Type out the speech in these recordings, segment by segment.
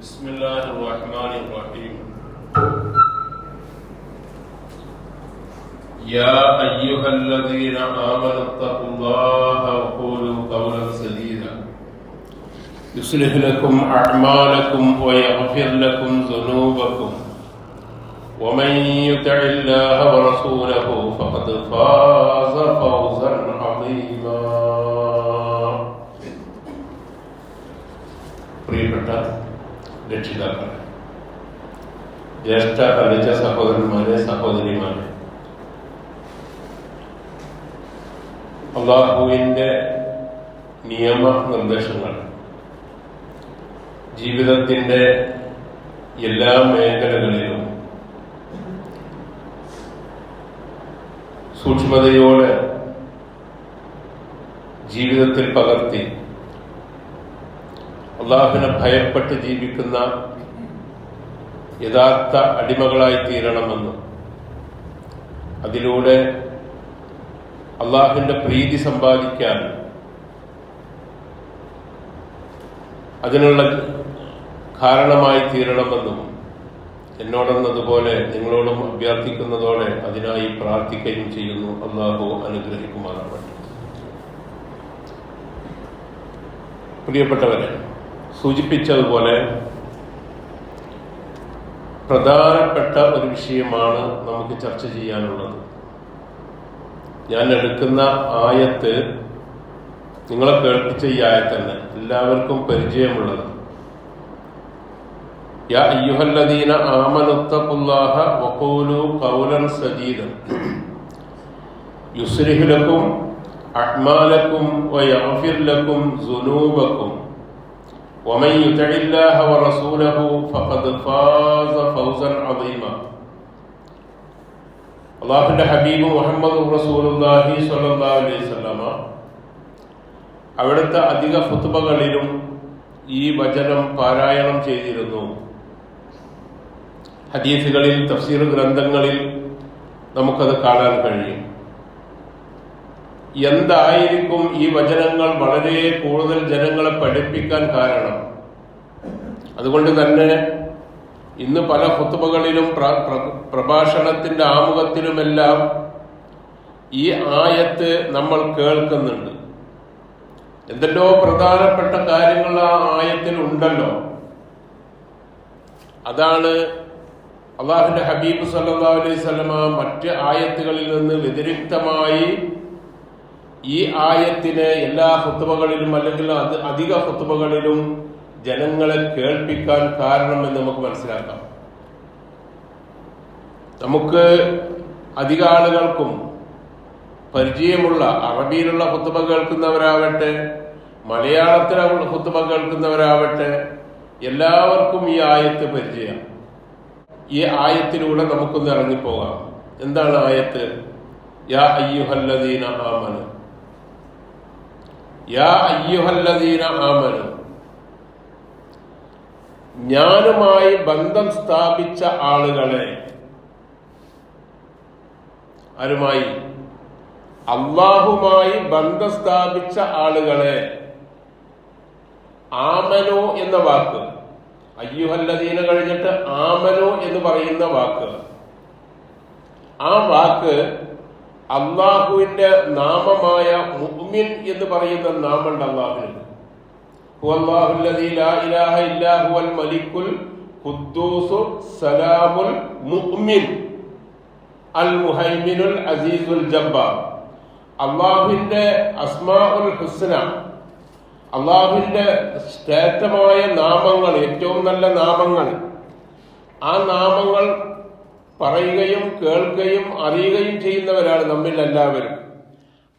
بسم الله الرحمن الرحيم. يا أيها الذين آمنوا اتقوا الله وقولوا قولا سديدا يصلح لكم أعمالكم ويغفر لكم ذنوبكم ومن يطع الله ورسوله فقد فاز فوزا عظيما. പ്രിയപ്പെട്ട രക്ഷിതാക്കളെ, ജ്യേഷ്ഠ അനുജ സഹോദരന്മാരെ, സഹോദരിമാരെ, അല്ലാഹുവിന്റെ നിയമ നിർദ്ദേശങ്ങൾ ജീവിതത്തിന്റെ എല്ലാ മേഖലകളിലും സൂക്ഷ്മതയോടെ ജീവിതത്തിൽ പകർത്തി അള്ളാഹുവിനെ ഭയപ്പെട്ട് ജീവിക്കുന്ന യഥാർത്ഥ അടിമകളായി തീരണമെന്നും അതിലൂടെ അള്ളാഹുവിന്റെ പ്രീതി സമ്പാദിക്കാൻ അതിനുള്ള കാരണമായി തീരണമെന്നും എന്നോടെന്നതുപോലെ നിങ്ങളോടും അഭ്യർത്ഥിക്കുന്നതോടെ അതിനായി പ്രാർത്ഥിക്കുകയും ചെയ്യുന്നു. അള്ളാഹു അനുഗ്രഹിക്കുമാറാവട്ടെ. പ്രിയപ്പെട്ടവരെ, സൂചിപ്പിച്ചതുപോലെ പ്രധാനപ്പെട്ട ഒരു വിഷയമാണ് നമുക്ക് ചർച്ച ചെയ്യാനുള്ളത്. ഞാൻ എടുക്കുന്ന ആയത്ത് നിങ്ങളെ കേൾപ്പിച്ച ഈ ആയത്ത് തന്നെ എല്ലാവർക്കും പരിചയമുള്ളത്. യാ അയ്യുഹല്ലദീന ആമനുത്തഖുല്ലാഹ വഖൂലു ഖൗലൻ സദീദൻ യുസ്ലിഹു ലക്കും അഅ്മാലക്കും വയഗ്ഫിർ ലക്കും ദുനൂബക്കും വമൻ യുതിഇല്ലാഹ വറസൂലഹു ഫഖദ് ഫാസ ഫൗസൻ അദീമാ. അല്ലാഹുവിന്റെ ഹബീബ് മുഹമ്മദ് റസൂലുള്ളാഹി സ്വല്ലല്ലാഹു അലൈഹി വസല്ലമ അവിടുത്തെ അധിക ഖുത്ബകളിലും ഈ വചനം പാരായണം ചെയ്തിരുന്നു. ഹദീസുകളിൽ, തഫ്സീർ ഗ്രന്ഥങ്ങളിൽ നമുക്കത് കാണാൻ കഴിയും. എന്തായിരിക്കും ഈ വചനങ്ങൾ വളരെ കൂടുതൽ ജനങ്ങളെ പഠിപ്പിക്കാൻ കാരണം? അതുകൊണ്ട് തന്നെ ഇന്ന് പല ഖുത്ബകളിലും പ്രഭാഷണത്തിന്റെ ആമുഖത്തിലുമെല്ലാം ഈ ആയത്ത് നമ്മൾ കേൾക്കുന്നുണ്ട്. എന്തെല്ലോ പ്രധാനപ്പെട്ട കാര്യങ്ങൾ ആ ആയത്തിൽ ഉണ്ടല്ലോ. അതാണ് അല്ലാഹുവിന്റെ ഹബീബ് സല്ലല്ലാഹു അലൈഹി വസല്ലമ മറ്റ് ആയത്തുകളിൽ നിന്ന് വ്യതിരിക്തമായി ഈ ആയത്തിനെ എല്ലാ ഖുത്ബകളിലും അല്ലെങ്കിൽ അധിക ഖുത്ബകളിലും ജനങ്ങളെ കേൾപ്പിക്കാൻ കാരണമെന്ന് നമുക്ക് മനസ്സിലാക്കാം. നമുക്ക് അധിക ആളുകൾക്കും പരിചയമുള്ള അറബിയിലുള്ള ഖുത്ബ കേൾക്കുന്നവരാവട്ടെ, മലയാളത്തിലുള്ള ഖുത്ബ കേൾക്കുന്നവരാവട്ടെ, എല്ലാവർക്കും ഈ ആയത്ത് പരിചയം. ഈ ആയത്തിലൂടെ നമുക്കൊന്ന് ഇറങ്ങിപ്പോകാം. എന്താണ് ആയത്ത്? യാ അയ്യുഹല്ലദീന ആമനു, യാ അയ്യുഹല്ലദീന ആമനു, ഞാനുമായി ബന്ധം സ്ഥാപിച്ച ആളുകളെ. ആരുമായി? അല്ലാഹുമായി ബന്ധം സ്ഥാപിച്ച ആളുകളെ. ആമനു എന്ന വാക്ക്, അയ്യുഹല്ലദീന കഴിഞ്ഞിട്ട് ആമനു എന്ന് പറയുന്ന വാക്ക്, ആ വാക്ക് അള്ളാഹുവിന്റെ നാമമായ മുഅ്മിൻ എന്ന് പറയുന്ന നാമുണ്ട് അള്ളാഹുവിന്. ഹുവല്ലാഹുല്ലദീ ലാ ഇലാഹ ഇല്ലാ ഹുവൽ മലിക്കുൽ ഖുദ്ദൂസു സലാമുൽ മുഅ്മിൻ അൽ മുഹൈമിനുൽ അസീസുൽ ജബ്ബാർ. അള്ളാഹുവിന്റെ അസ്മാഉൽ ഹുസ്ന, അള്ളാഹുവിന്റെ ശ്രേഷ്ഠമായ നാമങ്ങൾ, ഏറ്റവും നല്ല നാമങ്ങൾ, ആ നാമങ്ങൾ പറയുകയും കേൾക്കുകയും അറിയുകയും ചെയ്യുന്നവരാണ് നമ്മിൽ എല്ലാവരും.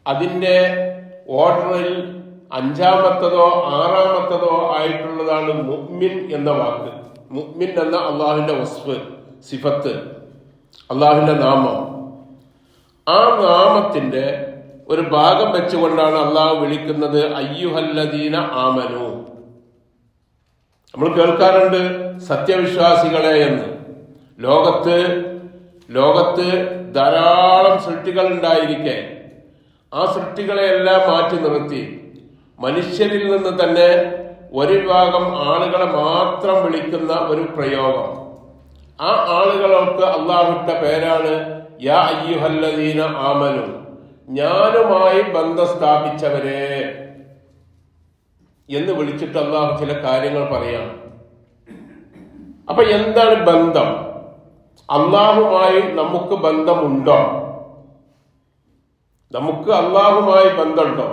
അതിന്റെ ഓർഡറിൽ അഞ്ചാമത്തതോ ആറാമത്തതോ ആയിട്ടുള്ളതാണ് മുഅ്മിൻ എന്ന വാക്ക്. മുഅ്മിൻ എന്ന അള്ളാഹുവിന്റെ വസ്ഫ്, സിഫത്ത്, അള്ളാഹുവിന്റെ നാമം. ആ നാമത്തിന്റെ ഒരു ഭാഗം വെച്ചുകൊണ്ടാണ് അള്ളാഹു വിളിക്കുന്നത് അയ്യുഹല്ലദീന ആമനു. നമ്മൾ കേൾക്കാറുണ്ട് സത്യവിശ്വാസികളെ എന്ന്. ലോകത്ത് ധാരാളം സൃഷ്ടികൾ ഉണ്ടായിരിക്കെ ആ സൃഷ്ടികളെയെല്ലാം മാറ്റി നിർത്തി മനുഷ്യരിൽ നിന്ന് തന്നെ ഒരു വിഭാഗം ആളുകളെ മാത്രം വിളിക്കുന്ന ഒരു പ്രയോഗം. ആ ആളുകൾക്ക് അള്ളാഹുവിട്ട പേരാണ് യാ അയ്യുഹല്ലദീന ആമനു, ഞാനുമായി ബന്ധം സ്ഥാപിച്ചവരെ എന്ന് വിളിച്ചിട്ട് അള്ളാഹു ചില കാര്യങ്ങൾ പറയാം. അപ്പൊ എന്താണ് ബന്ധം? അള്ളാഹുമായി നമുക്ക് ബന്ധമുണ്ടോ? നമുക്ക് അള്ളാഹുമായി ബന്ധമുണ്ടോ?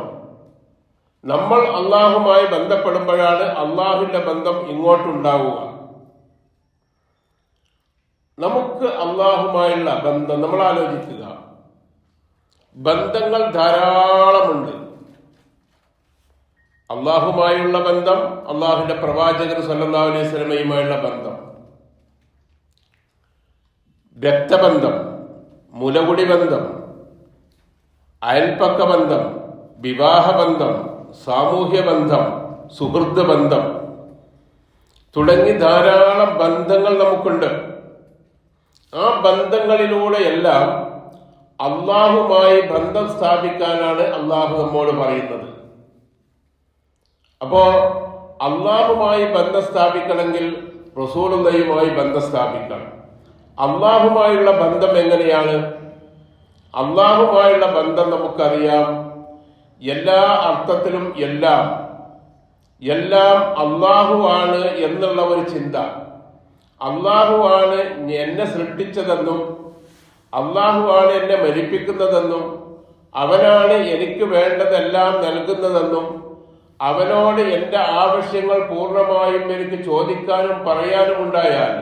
നമ്മൾ അള്ളാഹുമായി ബന്ധപ്പെടുമ്പോഴാണ് അള്ളാഹുവിന്റെ ബന്ധം ഇങ്ങോട്ടുണ്ടാവുക. നമുക്ക് അള്ളാഹുമായുള്ള ബന്ധം നമ്മൾ ആലോചിക്കുക. ബന്ധങ്ങൾ ധാരാളമുണ്ട്. അള്ളാഹുമായുള്ള ബന്ധം, അള്ളാഹുവിന്റെ പ്രവാചകർ സല്ലല്ലാഹു അലൈഹി വസല്ലമയുമായുള്ള ബന്ധം, രക്തബന്ധം, മുലകുടി ബന്ധം, അയൽപ്പക്ക ബന്ധം, വിവാഹബന്ധം, സാമൂഹ്യ ബന്ധം, സുഹൃത്ത് ബന്ധം തുടങ്ങി ധാരാളം ബന്ധങ്ങൾ നമുക്കുണ്ട്. ആ ബന്ധങ്ങളിലൂടെയെല്ലാം അള്ളാഹുമായി ബന്ധം സ്ഥാപിക്കാനാണ് അള്ളാഹു നമ്മോട് പറയുന്നത്. അപ്പോ അള്ളാഹുമായി ബന്ധം സ്ഥാപിക്കണമെങ്കിൽ റസൂലുള്ളാഹിയുമായി ബന്ധം സ്ഥാപിക്കണം. അള്ളാഹുമായുള്ള ബന്ധം എങ്ങനെയാണ്? അള്ളാഹുമായുള്ള ബന്ധം നമുക്കറിയാം. എല്ലാ അർത്ഥത്തിലും എല്ലാം അള്ളാഹുവാണ് എന്നുള്ള ഒരു ചിന്ത. അള്ളാഹുവാണ് എന്നെ സൃഷ്ടിച്ചതെന്നും അള്ളാഹുവാണ് എന്നെ മരിപ്പിക്കുന്നതെന്നും അവനാണ് എനിക്ക് വേണ്ടതെല്ലാം നൽകുന്നതെന്നും അവനോട് എൻ്റെ ആവശ്യങ്ങൾ പൂർണ്ണമായും എനിക്ക് ചോദിക്കാനും പറയാനും ഉണ്ടായാൽ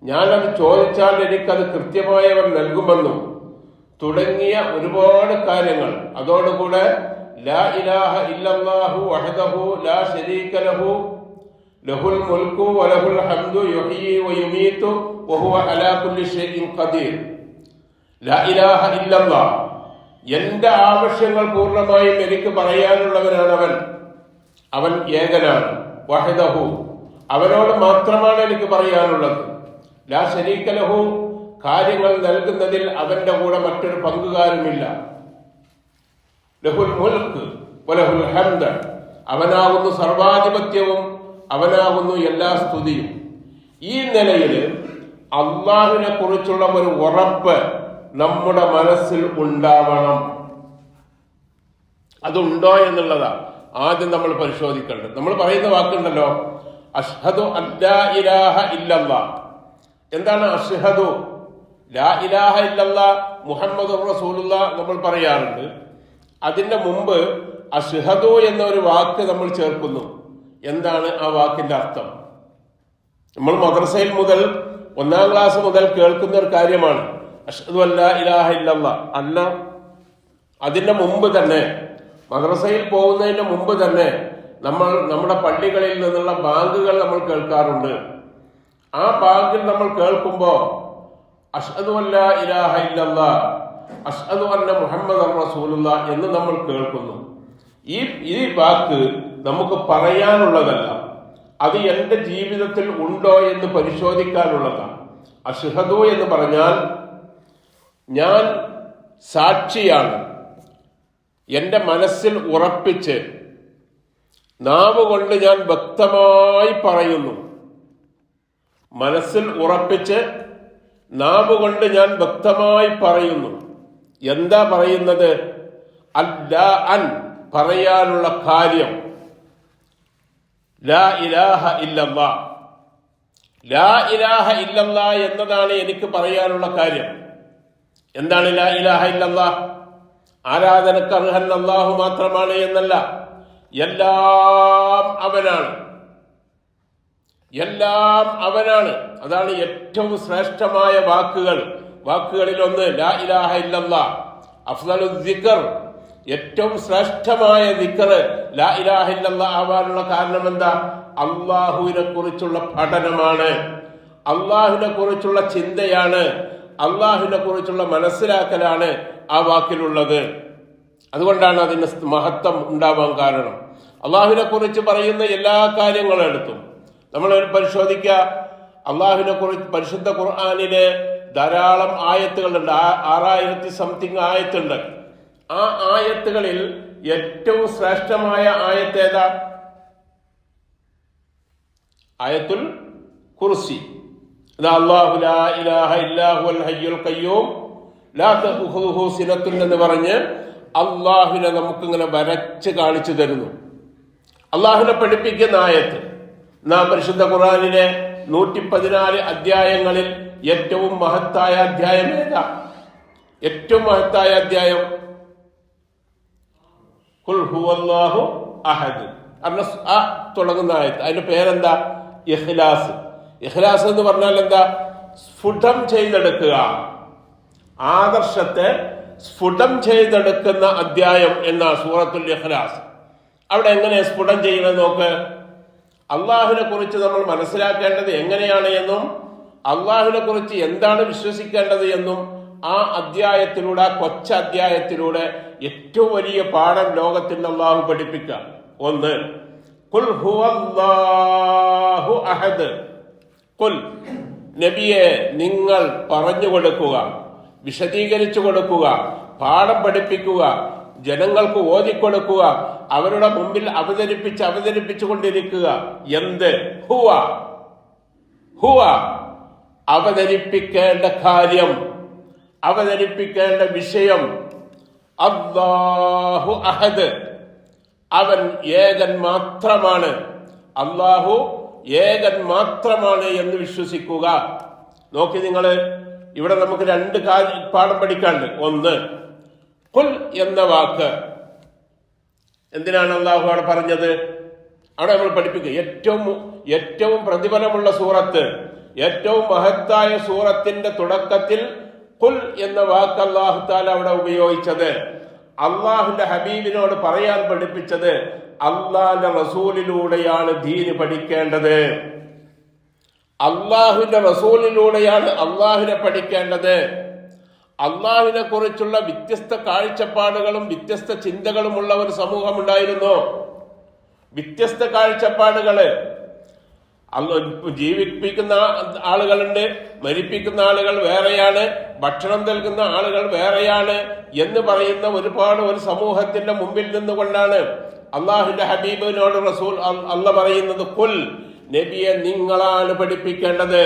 ഞാനത് ചോദിച്ചാൽ എനിക്കത് കൃത്യമായി അവൻ നൽകുമെന്നും തുടങ്ങിയ ഒരുപാട് കാര്യങ്ങൾ. അതോടുകൂടെ ലാ ഇലാഹ ഇല്ലല്ലാഹു വഹ്ദഹു ലാ ശരീക ലഹു ലഹുൽ മുൽക്കു വലഹുൽ ഹംദു യുഹ്യി വയുമീതു വഹുവ അലാ കുല്ലി ഷൈഇൻ ഖദീർ. ലാ ഇലാഹ ഇല്ലല്ലാഹ്, എൻ്റെ ആവശ്യങ്ങൾ പൂർണ്ണമായും എനിക്ക് പറയാനുള്ളവനാണ് അവൻ ഏകനാണ്. വഹ്ദഹു, അവനോട് മാത്രമാണ് എനിക്ക് പറയാനുള്ളത്. ലാ ശരീക ലഹു, കാര്യങ്ങൾ നൽകുന്നതിൽ അവന്റെ കൂടെ മറ്റൊരു പങ്കുകാരുമില്ല. ലഹുൽ മുൽക്ക് വലഹുൽ ഹംദ്, അവനാകുന്നു സർവാധിപത്യവും അവനാകുന്നു എല്ലാ സ്തുതിയും. ഈ നിലയിൽ അള്ളാഹുവിനെ കുറിച്ചുള്ള ഒരു ഉറപ്പ് നമ്മുടെ മനസ്സിൽ ഉണ്ടാവണം. അതുണ്ടോ എന്നുള്ളതാണ് ആദ്യം നമ്മൾ പരിശോധിക്കേണ്ടത്. നമ്മൾ പറയുന്ന വാക്കുണ്ടല്ലോ, അഷ്ഹദു അല്ലാ ഇലാഹ ഇല്ലല്ലാഹ്. എന്താണ് അഷ്ഹദു? ലാ ഇലാഹ ഇല്ലല്ലാഹ് മുഹമ്മദുർ റസൂലുള്ളാഹ് നമ്മൾ പറയാറുണ്ട്. അതിന്റെ മുമ്പ് അഷ്ഹദു എന്ന ഒരു വാക്ക് നമ്മൾ ചേർക്കുന്നു. എന്താണ് ആ വാക്കിന്റെ അർത്ഥം? നമ്മൾ മദ്രസയിൽ മുതൽ 1ാം ക്ലാസ് മുതൽ കേൾക്കുന്ന ഒരു കാര്യമാണ് അഷ്ഹദു അല്ലാ ഇലാഹ ഇല്ലല്ലാഹ്. അല്ല, അതിന്റെ മുമ്പ് തന്നെ, മദ്രസയിൽ പോകുന്നതിന് മുമ്പ് തന്നെ നമ്മൾ നമ്മുടെ പള്ളികളിൽ നിന്നുള്ള ബാങ്കുകൾ നമ്മൾ കേൾക്കാറുണ്ട്. ആ ബാങ്കിൽ നമ്മൾ കേൾക്കുമ്പോൾ അഷ്ഹദു അല്ലാ ഇലാഹ ഇല്ലല്ലാഹ് അഷ്ഹദു അന്ന മുഹമ്മദൻ റസൂലുള്ളാഹ് എന്ന് നമ്മൾ കേൾക്കുന്നു. ഈ വാക്ക് നമുക്ക് പറയാനുള്ളതല്ല, അത് എൻ്റെ ജീവിതത്തിൽ ഉണ്ടോ എന്ന് പരിശോധിക്കാനുള്ളതാണ്. അഷ്ഹദു എന്ന് പറഞ്ഞാൽ ഞാൻ സാക്ഷിയാണ്, എൻ്റെ മനസ്സിൽ ഉറപ്പിച്ച് നാവ് കൊണ്ട് ഞാൻ വ്യക്തമായി പറയുന്നു. മനസ്സിൽ ഉറപ്പിച്ച് നാവ് കൊണ്ട് ഞാൻ വ്യക്തമായി പറയുന്നു. എന്താ പറയുന്നത്? അല്ലാ അൻ, പറയാനുള്ള കാര്യം. ലാ ഇലാഹ ഇല്ലല്ലാഹ്, ലാ ഇലാഹ ഇല്ലല്ലാഹ് എന്നതാണ് എനിക്ക് പറയാനുള്ള കാര്യം. എന്താണ് ലാ ഇലാഹ ഇല്ലല്ലാഹ്? ആരാധനക്ക് അർഹൻ അല്ലാഹു മാത്രമാണ് എന്നല്ല, എല്ലാം അവനാണ്, എല്ലാം അവനാണ്. അതാണ് ഏറ്റവും ശ്രേഷ്ഠമായ വാക്കുകളിൽ ഒന്ന് ലാ ഇലാഹ ഇല്ലല്ലാഹ്. അഫ്ളലു ദിക്ർ, ഏറ്റവും ശ്രേഷ്ഠമായ ദിക്ർ ലാ ഇലാഹ ഇല്ലല്ലാഹ് ആവാനുള്ള കാരണം എന്താ? അള്ളാഹുവിനെ കുറിച്ചുള്ള പഠനമാണ്, അള്ളാഹുവിനെ കുറിച്ചുള്ള ചിന്തയാണ്, അള്ളാഹുവിനെ കുറിച്ചുള്ള മനസ്സിലാക്കലാണ് ആ വാക്കിലുള്ളത്. അതുകൊണ്ടാണ് അതിന് മഹത്വം ഉണ്ടാവാൻ കാരണം. അള്ളാഹുവിനെ കുറിച്ച് പറയുന്ന എല്ലാ കാര്യങ്ങളും എടുത്തും നമ്മൾ പരിശോധിക്കുക. അള്ളാഹുവിനെ കുറിച്ച് പരിശുദ്ധ ഖുർആനിലെ ധാരാളം ആയത്തുകളുണ്ട്. 6000 സംതിങ് ആയത്തുണ്ട്. ആ ആയത്തുകളിൽ ഏറ്റവും ശ്രേഷ്ഠമായ ആയത്ത് ഏതാ? ആയത്തുൽ കുർസി. അല്ലാഹു ലാ ഇലാഹ ഇല്ലാ ഹുവൽ ഹയ്യുൽ ഖയ്യൂം ലാ തഖുദുഹു സിനത്തുൻ എന്ന് പറഞ്ഞ് അള്ളാഹുവിനെ നമുക്കിങ്ങനെ വരച്ച് കാണിച്ചു തരുന്നു. അള്ളാഹുവിനെ പഠിപ്പിക്കുന്ന ആയത്ത്. നാം പരിശുദ്ധ ഖുർആനിലെ 114 അധ്യായങ്ങളിൽ ഏറ്റവും മഹത്തായ അധ്യായം ഏതാ? ഏറ്റവും മഹത്തായ അധ്യായം ഖുൽ ഹുവല്ലാഹു അഹദ് തുടങ്ങുന്ന ആയത്ത്. അതിന്റെ പേരെന്താ? ഇഖ്ലാസ്. ഇഖ്ലാസ് എന്ന് പറഞ്ഞാൽ എന്താ? സ്ഫുടം ചെയ്തെടുക്കുക, ആദർശത്തെ സ്ഫുടം ചെയ്തെടുക്കുന്ന അധ്യായം എന്ന സൂറത്തുൽ ഇഖ്ലാസ്. അവിടെ എങ്ങനെ സ്ഫുടം ചെയ്യണമെന്ന് നോക്ക്. അള്ളാഹുവിനെ കുറിച്ച് നമ്മൾ മനസ്സിലാക്കേണ്ടത് എങ്ങനെയാണ് എന്നും അള്ളാഹുവിനെ കുറിച്ച് എന്താണ് വിശ്വസിക്കേണ്ടത് എന്നും ആ അധ്യായത്തിലൂടെ, ആ കൊച്ചധ്യായത്തിലൂടെ ഏറ്റവും വലിയ പാഠം ലോകത്തിൽ അള്ളാഹു പഠിപ്പിക്കുക. ഒന്ന്, ഖുൽ ഹുവല്ലാഹു അഹദ്. ഖുൽ, നബിയെ നിങ്ങൾ പറഞ്ഞു കൊടുക്കുക, വിശദീകരിച്ചു കൊടുക്കുക, പാഠം പഠിപ്പിക്കുക, ജനങ്ങൾക്ക് ഓതിക്കൊടുക്കുക, അവരുടെ മുമ്പിൽ അവതരിപ്പിച്ചു കൊണ്ടിരിക്കുക. എന്ത്? ഹുവ, ഹുവ, അവതരിപ്പിക്കേണ്ട കാര്യം, അവതരിപ്പിക്കേണ്ട വിഷയം. അല്ലാഹു അഹദ്, അവൻ ഏകൻ മാത്രമാണ്. അല്ലാഹു ഏകൻ മാത്രമാണ് എന്ന് വിശ്വസിക്കുക. നോക്കി നിങ്ങൾ, ഇവിടെ നമുക്ക് 2 പാഠം പഠിക്കാണ്ട്. ഒന്ന്, ഖുൽ എന്ന വാക്ക് എന്തിനാണ് അള്ളാഹു അവിടെ പറഞ്ഞത്? അവിടെ നമ്മൾ പഠിപ്പിക്കുക. ഏറ്റവും പ്രതിഫലമുള്ള സൂറത്ത്, ഏറ്റവും മഹത്തായ സൂറത്തിന്റെ തുടക്കത്തിൽ ഖുൽ എന്ന വാക്ക് അല്ലാഹു തആല അവിടെ ഉപയോഗിച്ചത് അള്ളാഹുന്റെ ഹബീബിനോട് പറയാൻ പഠിപ്പിച്ചത് അള്ളാഹിന്റെ റസൂലിലൂടെയാണ് ദീന് പഠിക്കേണ്ടത്. അള്ളാഹുവിന്റെ റസൂലിലൂടെയാണ് അള്ളാഹുവിനെ പഠിക്കേണ്ടത്. അള്ളാഹുവിനെ കുറിച്ചുള്ള വ്യത്യസ്ത കാഴ്ചപ്പാടുകളും വ്യത്യസ്ത ചിന്തകളുമുള്ള ഒരു സമൂഹം ഉണ്ടായിരുന്നു. വ്യത്യസ്ത കാഴ്ചപ്പാടുകള്. ജീവിപ്പിക്കുന്ന ആളുകളുണ്ട്, മരിപ്പിക്കുന്ന ആളുകൾ വേറെയാണ്, ഭക്ഷണം നൽകുന്ന ആളുകൾ വേറെയാണ് എന്ന് പറയുന്ന ഒരു സമൂഹത്തിന്റെ മുമ്പിൽ നിന്നുകൊണ്ടാണ് അള്ളാഹുവിന്റെ ഹബീബിനോട് റസൂൽ അല്ല പറയുന്നത്, ഖുൽ, നബിയെ നിങ്ങളാണ് പഠിപ്പിക്കേണ്ടത്.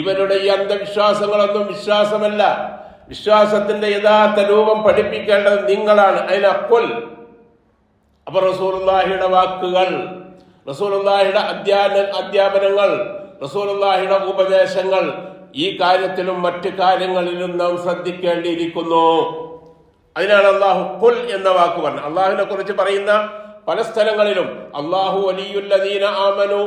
ഇവരുടെ ഈ അന്ധവിശ്വാസങ്ങളൊന്നും വിശ്വാസമല്ല. വിശ്വാസത്തിന്റെ യഥാർത്ഥ രൂപം പഠിപ്പിക്കേണ്ടത് നിങ്ങളാണ്. അതിന് ഖുൽ. അപ്പൊ റസൂലുള്ളാഹിയുടെ വാക്കുകൾ, റസൂലുള്ളാഹിയുടെ അധ്യാപനങ്ങൾ, റസൂലുള്ളാഹിയുടെ ഉപദേശങ്ങൾ ഈ കാര്യത്തിലും മറ്റു കാര്യങ്ങളിലും നാം ശ്രദ്ധിക്കേണ്ടിയിരിക്കുന്നു. അതിനാണ് അള്ളാഹു ഖുൽ എന്ന വാക്ക് പറഞ്ഞത്. അള്ളാഹുവിനെ കുറിച്ച് പറയുന്ന പല സ്ഥലങ്ങളിലും അള്ളാഹു വലിയുല്ലദീന ആമനു,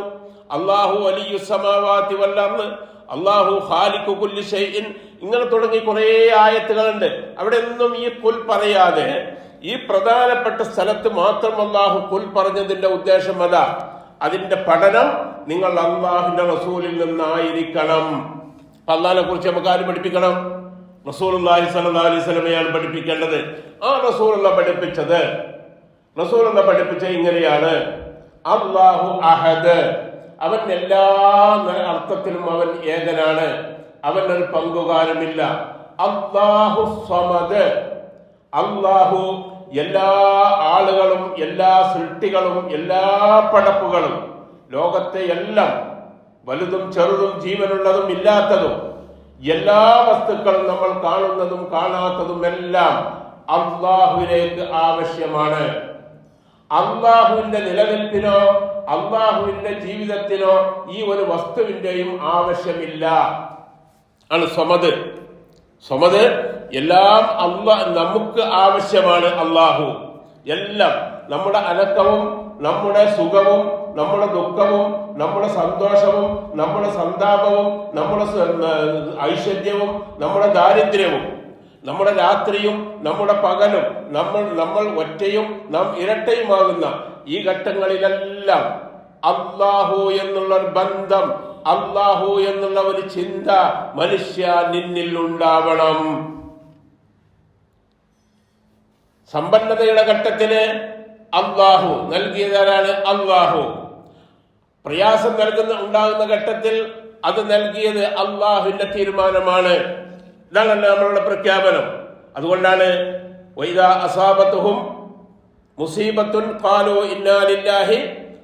അള്ളാഹു വലിയുസ് സമാവാതി വൽ അർദ്, അള്ളാഹു ഖാലിഖു കുല്ലി ഷൈഇൻ, ഇങ്ങനെ തുടങ്ങി കുറേ ആയത്തുകളുണ്ട്. അവിടെ ഒന്നും ഈ ഖുൽ പറയാതെ ഈ പ്രധാനപ്പെട്ട സ്ഥലത്ത് മാത്രം അള്ളാഹു ഖുൽ പറഞ്ഞതിന്റെ ഉദ്ദേശം അതാ. അതിന്റെ പഠനം നിങ്ങൾ അള്ളാഹുവിന്റെ റസൂലിൽ നിന്നായിരിക്കണം. അള്ളാഹിനെ കുറിച്ച് നമുക്ക് ആര് പഠിപ്പിക്കണം? റസൂലുള്ളാഹി സ്വല്ലല്ലാഹു അലൈഹി വസല്ലമയാണ് പഠിപ്പിക്കേണ്ടത്. ആ റസൂലുള്ള പഠിപ്പിച്ച ഇങ്ങനെയാണ്, അല്ലാഹു അഹദ്, അവൻ എല്ലാ അർത്ഥത്തിലും അവൻ ഏകനാണ്, അവൻ ഒരു പങ്കുകാരമില്ല. അല്ലാഹു സമദ്, അല്ലാഹു എല്ലാ ആളുകളും എല്ലാ സൃഷ്ടികളും എല്ലാ പടപ്പുകളും ലോകത്തെ എല്ലാം വലുതും ചെറുതും ജീവനുള്ളതും ഇല്ലാത്തതും എല്ലാ വസ്തുക്കളും നമ്മൾ കാണുന്നതും കാണാത്തതും എല്ലാം അല്ലാഹുവിലേക്ക് ആവശ്യമാണ്. അല്ലാഹുവിന്റെ നിലനിൽപ്പിനോ അല്ലാഹുവിന്റെ ജീവിതത്തിനോ ഈ ഒരു വസ്തുവിന്റെയും ആവശ്യമില്ല. ആണ് സമദ്. സമദ് എല്ലാം നമുക്ക് ആവശ്യമാണ്. അല്ലാഹു എല്ലാം, നമ്മുടെ അനക്കവും നമ്മുടെ സുഖവും നമ്മുടെ ദുഃഖവും നമ്മുടെ സന്തോഷവും നമ്മുടെ സന്താപവും നമ്മുടെ ഐശ്വര്യവും നമ്മുടെ ദാരിദ്ര്യവും നമ്മുടെ രാത്രിയും നമ്മുടെ പകലും നമ്മൾ ഒറ്റയും നാം ഇരട്ടയുമാകുന്ന ഈ ഘട്ടങ്ങളിലെല്ലാം അല്ലാഹു എന്നുള്ള ഒരു ബന്ധം, അല്ലാഹു എന്നുള്ള ഒരു ചിന്ത മനുഷ്യ നിന്നിൽ ഉണ്ടാവണം. സമ്പന്നതയുടെ ഘട്ടത്തിന് അല്ലാഹു നൽകിയതാരാണ്? അല്ലാഹു. പ്രയാസം ഉണ്ടാകുന്ന ഘട്ടത്തിൽ അത് നൽകിയത് അല്ലാഹുവിന്റെ തീരുമാനമാണ്. ഇതാണ് നമ്മളുടെ പ്രഖ്യാപനം. അതുകൊണ്ടാണ് വൈദാ അസാബത്തുഹും മുസീബത്തുൻ ഖാലൂ ഇന്നാ ലില്ലാഹി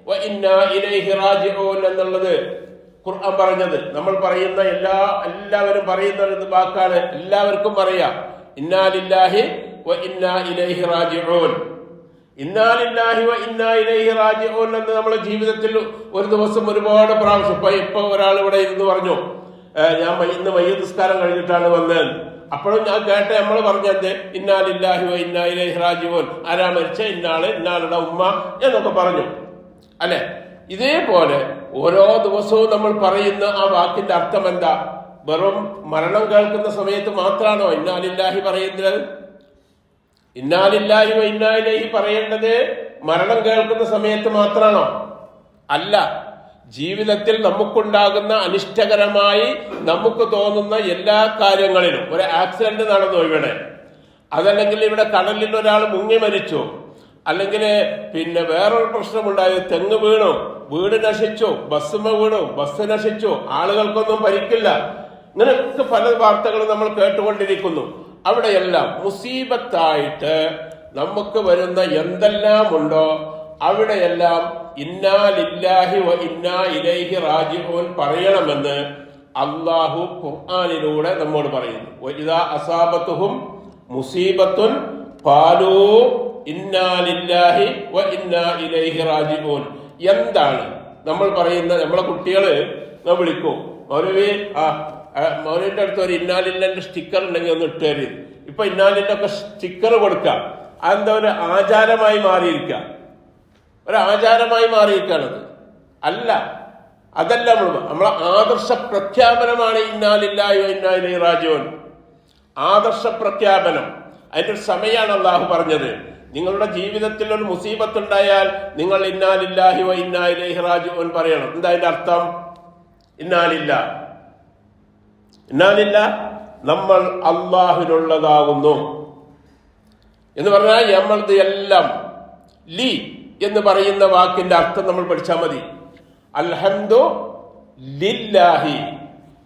വ ഇന്നാ ഇലൈഹി റാജിഊൻ എന്നുള്ളത് ഖുർആൻ പറഞ്ഞത്. നമ്മൾ പറയുന്ന എല്ലാവരും പറയുന്ന ഒരു വാക്കാണ്, എല്ലാവർക്കും അറിയാം. ഇന്നാ ലില്ലാഹി വ ഇന്നാ ഇലൈഹി റാജിഊൻ. ഇന്നാ ലില്ലാഹി വ ഇന്നാ ഇലൈഹി റാജിഊൻ എന്ന് നമ്മുടെ ജീവിതത്തിൽ ഒരു ദിവസം ഒരുപാട് പ്രാവശ്യം. ഇപ്പൊ ഒരാൾ ഇവിടെ ഇരുന്ന് പറഞ്ഞു, ഞാൻ ഇന്ന് മയ്യിത്ത് നിസ്കാരം കഴിഞ്ഞിട്ടാണ് വന്നത്. അപ്പോഴും ഞാൻ കേട്ട നമ്മൾ പറഞ്ഞത് ഇന്നാ ലില്ലാഹി വ ഇന്നാ ഇലൈഹി റാജിഊൻ, ആരാ മരിച്ച ഇന്നാളുടെ ഉമ്മ എന്നൊക്കെ പറഞ്ഞു അല്ലെ. ഇതേപോലെ ഓരോ ദിവസവും നമ്മൾ പറയുന്ന ആ വാക്കിന്റെ അർത്ഥം എന്താ? വെറും മരണം കേൾക്കുന്ന സമയത്ത് മാത്രമാണോ ഇന്നാ ലില്ലാഹി പറയുന്നത്? ഇന്നാ ലില്ലാഹി വ ഇന്നാ ഇലൈഹി പറയേണ്ടത് മരണം കേൾക്കുന്ന സമയത്ത് മാത്രമാണോ? അല്ല. ജീവിതത്തിൽ നമുക്കുണ്ടാകുന്ന അനിഷ്ടകരമായി നമുക്ക് തോന്നുന്ന എല്ലാ കാര്യങ്ങളിലും, ഒരു ആക്സിഡന്റ് നടന്നു ഇവിടെ, അതല്ലെങ്കിൽ ഇവിടെ കടലിൽ ഒരാൾ മുങ്ങി മരിച്ചു, അല്ലെങ്കിൽ പിന്നെ വേറൊരു പ്രശ്നമുണ്ടായി, തെങ്ങ് വീണു, വീട് നശിച്ചു, ബസ്സുമ വീണു, ബസ് നശിച്ചു, ആളുകൾക്കൊന്നും പരിക്കില്ല, ഇങ്ങനെയൊക്കെ പല വാർത്തകളും നമ്മൾ കേട്ടുകൊണ്ടിരിക്കുന്നു. അവിടെയെല്ലാം മുസീബത്തായിട്ട് നമുക്ക് വരുന്ന എന്തെല്ലാം ഉണ്ടോ അവിടെയെല്ലാം ഇന്നാ ലില്ലാഹി വ ഇന്നാ ഇലൈഹി റാജിഊൻ പറയണമെന്ന് അല്ലാഹു ഖുർആനിലൂടെ നമ്മോട് പറയുന്നു. വഇദാ അസാബത്തുഹും മുസീബത്തുൻ ഖാലൂ ഇന്നാ ലില്ലാഹി വ ഇന്നാ ഇലൈഹി റാജിഊൻ. എന്താണ് നമ്മൾ പറയുന്ന? നമ്മളെ കുട്ടികള് വിളിക്കും, മൗലവി മൗലവിന്റെ അടുത്ത് ഒരു ഇന്നാലിന്റെ സ്റ്റിക്കർ ഉണ്ടെങ്കിൽ ഒന്ന് ഇട്ടുതരും. ഇപ്പൊ ഇന്നാലിന്റെ ഒക്കെ സ്റ്റിക്കർ കൊടുക്കാം. അതെന്താ ഒരു ആചാരമായി മാറിയിരിക്കുക, ഒരു ആചാരമായി മാറിയിരിക്കുകയാണത്. അല്ല, അതല്ല. നമ്മളെ ആദർശ പ്രഖ്യാപനമാണ് ഇന്നാ ലില്ലാഹി വ ഇന്നാ ഇലൈഹി റാജിഊൻ. ആദർശ പ്രഖ്യാപനം. അതിന്റെ ഒരു സമയമാണ് അള്ളാഹു പറഞ്ഞത്. നിങ്ങളുടെ ജീവിതത്തിൽ ഒരു മുസീബത്ത് ഉണ്ടായാൽ നിങ്ങൾ ഇന്നാ ലില്ലാഹി വ ഇന്നാ ഇലൈഹി റാജിഊൻ പറയണം. എന്താ അതിന്റെ അർത്ഥം? ഇന്നാ ലില്ലാഹ് നമ്മൾ അള്ളാഹുവിനുള്ളതാകുന്നു എന്ന് പറഞ്ഞാൽ നമ്മളത് എല്ലാം ലി എന്ന് പറയുന്ന വാക്കിന്റെ അർത്ഥം നമ്മൾ പഠിച്ചാൽ മതി. അൽഹംദു ലില്ലാഹി,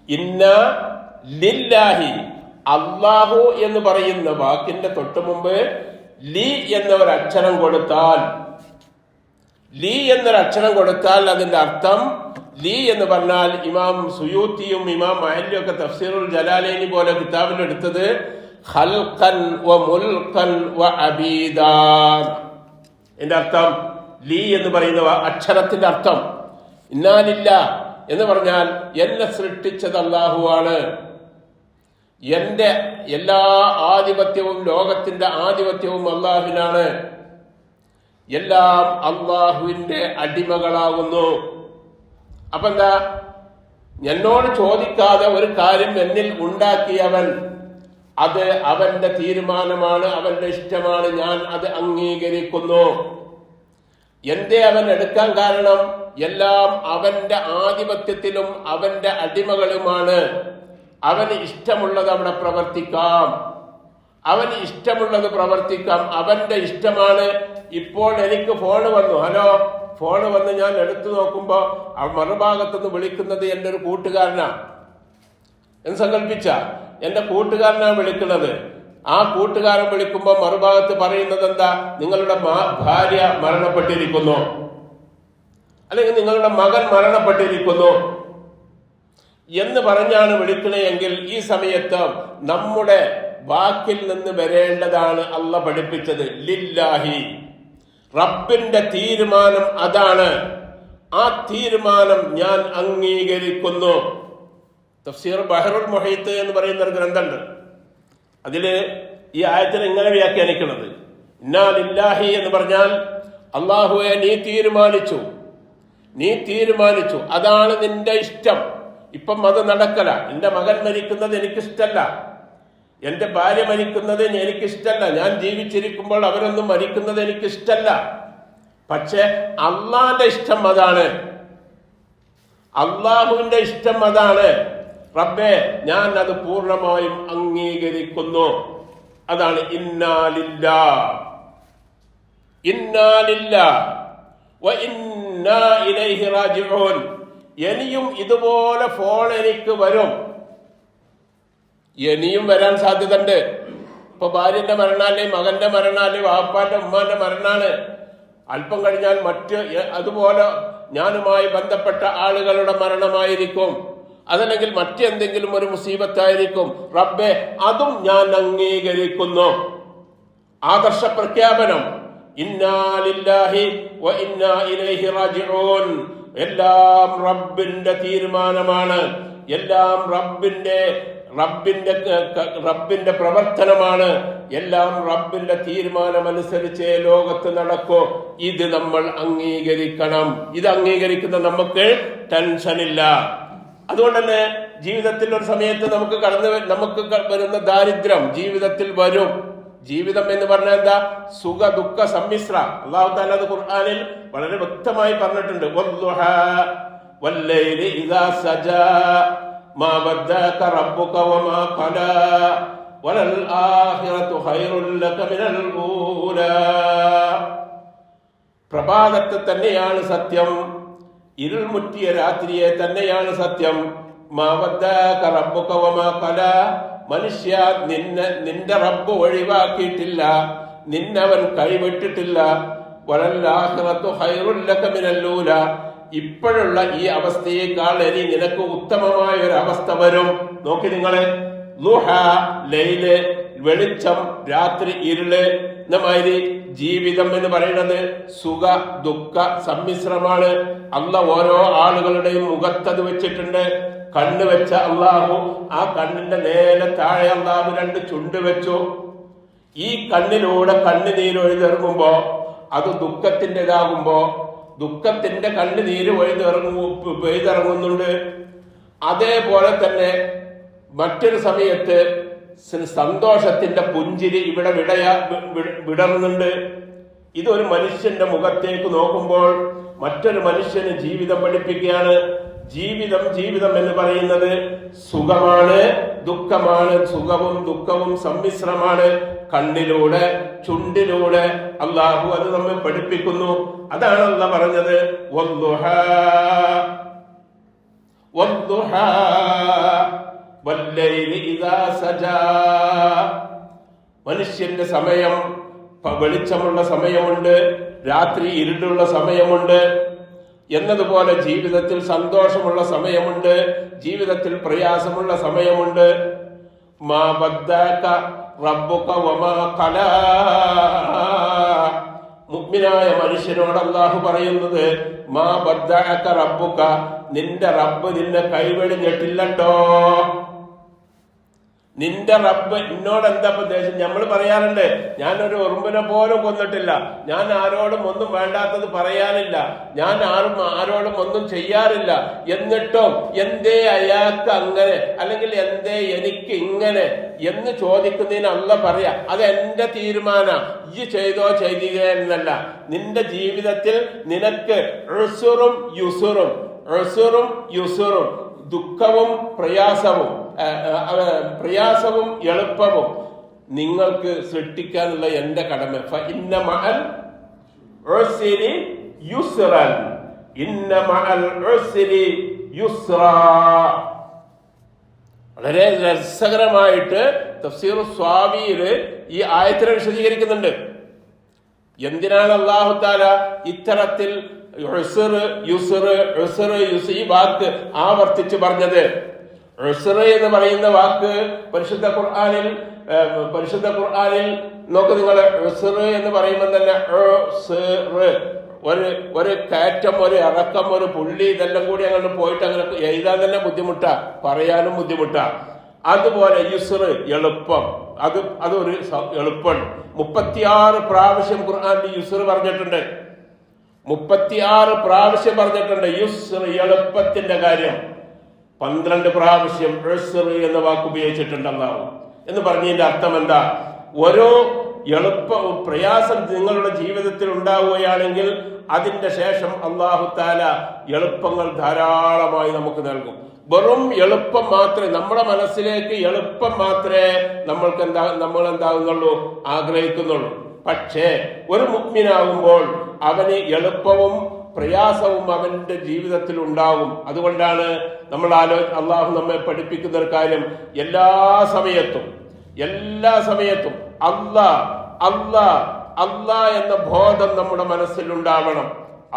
ഇന്നാ ലില്ലാഹി. അള്ളാഹു എന്ന് പറയുന്ന വാക്കിന്റെ തൊട്ടു മുമ്പ് ലി എന്നൊരക്ഷരം കൊടുത്താൽ, ലി എന്നൊരക്ഷരം കൊടുത്താൽ അതിന്റെ അർത്ഥം ലി എന്ന് പറഞ്ഞാൽ ഇമാം സുയൂത്തിയും ഇമാം മഹല്ലിയും ഒക്കെ തഫ്സീറുൽ ജലാലൈനി പോലെ കിതാബിൽ എടുത്തത് ഖൽഖൻ വ മുൽഖൻ വ അബീദാ. എന്റെ അർത്ഥം ലി എന്ന് പറയുന്ന അക്ഷരത്തിന്റെ അർത്ഥം ഇന്നാ ലില്ലാഹ് എന്ന് പറഞ്ഞാൽ എന്നെ സൃഷ്ടിച്ചത് അല്ലാഹുവാണ്, എന്റെ എല്ലാ ആധിപത്യവും ലോകത്തിന്റെ ആധിപത്യവും അല്ലാഹുവിനാണ്, എല്ലാം അല്ലാഹുവിന്റെ അടിമകളാകുന്നു. അപ്പൊ എന്താ? എന്നോട് ചോദിക്കാതെ ഒരു കാര്യം എന്നിൽ ഉണ്ടാക്കിയവൻ, അത് അവന്റെ തീരുമാനമാണ്, അവന്റെ ഇഷ്ടമാണ്, ഞാൻ അത് അംഗീകരിക്കുന്നു. എന്തേ അവൻ എടുക്കാൻ കാരണം? എല്ലാം അവന്റെ ആധിപത്യത്തിലും അവന്റെ അടിമകളുമാണ്. അവന് ഇഷ്ടമുള്ളത് അവിടെ പ്രവർത്തിക്കാം, അവന് ഇഷ്ടമുള്ളത് പ്രവർത്തിക്കാം, അവന്റെ ഇഷ്ടമാണ്. ഇപ്പോൾ എനിക്ക് ഫോണ് വന്നു, ഹലോ, ഫോണ് വന്ന് ഞാൻ എടുത്തു നോക്കുമ്പോ മറുഭാഗത്തുനിന്ന് വിളിക്കുന്നത് എൻ്റെ ഒരു കൂട്ടുകാരനാ എന്ന് സങ്കല്പിച്ച എന്റെ കൂട്ടുകാരനാണ് വിളിക്കുന്നത്. ആ കൂട്ടുകാരൻ വിളിക്കുമ്പോൾ മറുഭാഗത്ത് പറയുന്നത് എന്താ? നിങ്ങളുടെ ഭാര്യ മരണപ്പെട്ടിരിക്കുന്നു, അല്ലെങ്കിൽ നിങ്ങളുടെ മകൻ മരണപ്പെട്ടിരിക്കുന്നു എന്ന് പറഞ്ഞാണ് വിളിക്കണമെങ്കിൽ ഈ സമയത്ത് നമ്മുടെ വാക്കിൽ നിന്ന് വരേണ്ടതാണ് അള്ളാഹ് പഠിപ്പിച്ചത് ലില്ലാഹി. റബ്ബിന്റെ തീരുമാനം അതാണ്, ആ തീരുമാനം ഞാൻ അംഗീകരിക്കുന്നു. തഫ്സീർ ബഹറുൽ മുഹീത്ത് എന്ന് പറയുന്ന ഒരു ഗ്രന്ഥമുണ്ട്. അതില് ഈ ആയത്തിനെ ഇങ്ങനെ വ്യാഖ്യാനിക്കുന്നത്, ഇന്നാ ലില്ലാഹി എന്ന് പറഞ്ഞാൽ അള്ളാഹുവെ നീ തീരുമാനിച്ചു, അതാണ് നിന്റെ ഇഷ്ടം. ഇപ്പം അത് നടക്കല. എന്റെ മകൻ മരിക്കുന്നത് എനിക്കിഷ്ടല്ല, എന്റെ ഭാര്യ മരിക്കുന്നത് എനിക്കിഷ്ടല്ല, ഞാൻ ജീവിച്ചിരിക്കുമ്പോൾ അവരൊന്നും മരിക്കുന്നത് എനിക്കിഷ്ടല്ല. പക്ഷെ അള്ളാന്റെ ഇഷ്ടം അതാണ്, അള്ളാഹുവിന്റെ ഇഷ്ടം അതാണ്. റബ്ബേ, ഞാൻ അത് പൂർണ്ണമായും അംഗീകരിക്കുന്നു. അതാണ് ഇന്നാ ലില്ലാഹ് വ ഇന്നാ ഇലൈഹി റാജിഊൻ. ഇനിയും ഇതുപോലെ ഫോൺ എനിക്ക് വരും, ഇനിയും വരാൻ സാധ്യതയുണ്ട്. ഇപ്പൊ ഭാര്യന്റെ മരണാല്, മകന്റെ മരണാല്, വാപ്പാന്റെ ഉമ്മാന്റെ മരണാണ്. അല്പം കഴിഞ്ഞാൽ അതുപോലെ ഞാനുമായി ബന്ധപ്പെട്ട ആളുകളുടെ മരണമായിരിക്കും, അതല്ലെങ്കിൽ മറ്റെന്തെങ്കിലും ഒരു മുസീബത്തായിരിക്കും. റബ്ബേ, അതും ഞാൻ അംഗീകരിക്കുന്നു. ആദർശ പ്രഖ്യാപനം, ഇന്നാ ലില്ലാഹി വ ഇന്നാ ഇലൈഹി റാജിഊൻ. എല്ലാം റബ്ബിന്റെ തീരുമാനമാണ്, എല്ലാം റബ്ബിന്റെ പ്രവർത്തനമാണ്, എല്ലാം റബ്ബിന്റെ തീരുമാനമനുസരിച്ച് ലോകത്ത് നടക്കൂ. ഇത് നമ്മൾ അംഗീകരിക്കണം. ഇത് അംഗീകരിക്കുന്ന നമുക്ക് ടെൻഷനില്ല. അതുകൊണ്ട് തന്നെ ജീവിതത്തിൽ ഒരു സമയത്ത് നമുക്ക് വരുന്ന ദാരിദ്ര്യം ജീവിതത്തിൽ വരും. ജീവിതം എന്ന് പറഞ്ഞാൽ എന്താ? സുഖ ദുഃഖ സമ്മിശ്ര. അല്ലാഹു തആല അത് ഖുർആനിൽ വളരെ വ്യക്തമായി പറഞ്ഞിട്ടുണ്ട്. വദ്ദുഹാ വല്ലൈലി ഇദാ സജാ മാ വദ്ദഅക റബ്ബുക വമാ ഖലാ വലൽ ആഖിറതു ഖൈറുൽ ലക മിനൽ ഊലാ. പ്രഭാതത്തെ തന്നെയാണ് സത്യം, ഇരുൾ മുറ്റിയ രാത്രിയെ തന്നെയാണ് സത്യം. മാ വദ്ദഅക റബ്ബുക വമാ ഖലാ. മനുഷ്യ, നിന്റെ റബ്ബ് ഒഴിവാക്കിയിട്ടില്ല, നിന്നവൻ കൈവിട്ടിട്ടില്ല. വലൽ ആഖിറതു ഖൈറുൽ ലക മിനൽ ഊലാ. ഇപ്പോഴുള്ള ഈ അവസ്ഥയേക്കാൾ ഇനി നിനക്ക് ഉത്തമമായ ഒരു അവസ്ഥ വരും. നോക്കി നിങ്ങളെ, ളുഹ ലൈല് വെളിച്ചം, രാത്രി ഇരുള് എന്നമാതിരി ജീവിതം എന്ന് പറയുന്നത് സുഖ ദുഃഖ സമ്മിശ്രമാണ്. അല്ലാഹ് ഓരോ ആളുകളുടെയും മുഖത്തത് വെച്ചിട്ടുണ്ട്. കണ്ണ് വെച്ച അള്ളാഹു ആ കണ്ണിന്റെ നേരെ താഴെ അള്ളാഹു 2 ചുണ്ട് വെച്ചു. ഈ കണ്ണിലൂടെ കണ്ണുനീര് ഒഴുതിറങ്ങുമ്പോ അത് ദുഃഖത്തിൻ്റെതാകുമ്പോ ദുഃഖത്തിന്റെ കണ്ണുനീര് പെയ്തിറങ്ങുന്നുണ്ട്. അതേപോലെ തന്നെ മറ്റൊരു സമയത്ത് സന്തോഷത്തിന്റെ പുഞ്ചിരി ഇവിടെ വിടർന്നുണ്ട്. ഇതൊരു മനുഷ്യന്റെ മുഖത്തേക്ക് നോക്കുമ്പോൾ മറ്റൊരു മനുഷ്യന് ജീവിതം പഠിപ്പിക്കുകയാണ്. ജീവിതം എന്ന് പറയുന്നത് സുഖമാണ്, ദുഃഖമാണ്. സുഖവും ദുഃഖവും സമ്മിശ്രമാണ്. കണ്ണിലൂടെ ചുണ്ടിലൂടെ അള്ളാഹു അത് നമ്മെ പഠിപ്പിക്കുന്നു. അതാണ് അല്ലാഹ് പറഞ്ഞത്, വദ്ദുഹാ വല്ലൈലി ഇദാ സജാ. മനുഷ്യന്റെ സമയം വെളിച്ചമുള്ള സമയമുണ്ട്, രാത്രി ഇരുട്ടുള്ള സമയമുണ്ട്. എന്നതുപോലെ ജീവിതത്തിൽ സന്തോഷമുള്ള സമയമുണ്ട്, ജീവിതത്തിൽ പ്രയാസമുള്ള സമയമുണ്ട്. മാ വദ്ദഅക റബ്ബുക വമാ ഖലാ. മുഅ്മിനായ മനുഷ്യനോട് അല്ലാഹു പറയുന്നത്, മാ വദ്ദഅക റബ്ബുക, നിന്റെ റബ്ബ് നിന്നെ കൈവെടിഞ്ഞിട്ടില്ലട്ടോ. നിന്റെ റബ്ബ് എന്നോട് എന്താ ഉദ്ദേശം? നമ്മൾ പറയാറുണ്ട്, ഞാനൊരു ഉറുമ്പിനെ പോലും കൊന്നിട്ടില്ല, ഞാൻ ആരോടും ഒന്നും വേണ്ടാത്തത് പറയാനില്ല, ഞാൻ ആരോടും ഒന്നും ചെയ്യാറില്ല. എന്നിട്ടും എന്തേ അയാൾക്ക് അങ്ങനെ, അല്ലെങ്കിൽ എന്തേ എനിക്ക് ഇങ്ങനെ എന്ന് ചോദിക്കുന്നതിന് അല്ലാഹ് പറയാ, അത് എന്റെ തീരുമാന, ഈ ചെയ്തോ ചെയ്തില്ല എന്നല്ല. നിന്റെ ജീവിതത്തിൽ നിനക്ക് ഉസ്റും യുസ്റും, ദുഃഖവും പ്രയാസവും എളുപ്പവും നിങ്ങൾക്ക് സൃഷ്ടിക്കാനുള്ള എന്റെ കടമ. ഫഇന്ന മഅൽ ഉസ്രി യുസ്റൻ, ഇന്ന മഅൽ ഉസ്രി യുസ്റാ. വളരെ രസകരമായിട്ട് തഫ്സീർ സ്വാവിയിൽ ഈ ആയത്തിനെ വിശദീകരിക്കുന്നുണ്ട്. എന്തിനാണ് അല്ലാഹു തആല ഇത്തരത്തിൽ ഈ വാക്ക് ആവർത്തിച്ച് പറഞ്ഞത്? ഉസ്ർ എന്ന് പറയുന്ന വാക്ക് പരിശുദ്ധ ഖുർആനിൽ നോക്ക് നിങ്ങൾ. ഉസ്ർ എന്ന് പറയുമ്പോൾ തന്നെ ഒരു കയറ്റം, ഒരു ഇറക്കം, ഒരു പുള്ളി, ഇതെല്ലാം കൂടി അങ്ങോട്ട് പോയിട്ട് അങ്ങനെ എഴുതാൻ തന്നെ ബുദ്ധിമുട്ടാ, പറയാനും ബുദ്ധിമുട്ടാ. അതുപോലെ യുസ്ർ എളുപ്പം, അതൊരു എളുപ്പമാണ്. 36 പ്രാവശ്യം ഖുർആനിൽ യുസ്ർ പറഞ്ഞിട്ടുണ്ട്. 36 പ്രാവശ്യം പറഞ്ഞിട്ടുണ്ട് യുസ്ർ, എളുപ്പത്തിന്റെ കാര്യം. 12 പ്രാവശ്യം ഉസ്ർ എന്ന വാക്ക് ഉപയോഗിച്ചിട്ടുണ്ട് അല്ലാഹു. എന്ന് പറഞ്ഞതിന്റെ അർത്ഥം എന്താ? ഓരോ പ്രയാസം നിങ്ങളുടെ ജീവിതത്തിൽ ഉണ്ടാവുകയാണെങ്കിൽ അതിന്റെ ശേഷം അല്ലാഹു തആല എളുപ്പങ്ങൾ ധാരാളമായി നമുക്ക് നൽകും. വെറും എളുപ്പം മാത്രമേ നമ്മുടെ മനസ്സിലേക്ക്, എളുപ്പം മാത്രമേ നമ്മൾ എന്താകുന്നുള്ളൂ, ആഗ്രഹിക്കുന്നുള്ളൂ. പക്ഷേ ഒരു മുഅ്മിനാകുമ്പോൾ അവന് എളുപ്പവും പ്രയാസവും അവന്റെ ജീവിതത്തിൽ ഉണ്ടാകും. അതുകൊണ്ടാണ് നമ്മൾ അള്ളാഹു നമ്മെ പഠിപ്പിക്കുന്ന ഒരു കാര്യം, എല്ലാ സമയത്തും അല്ലാ എന്ന ബോധം നമ്മുടെ മനസ്സിലുണ്ടാവണം.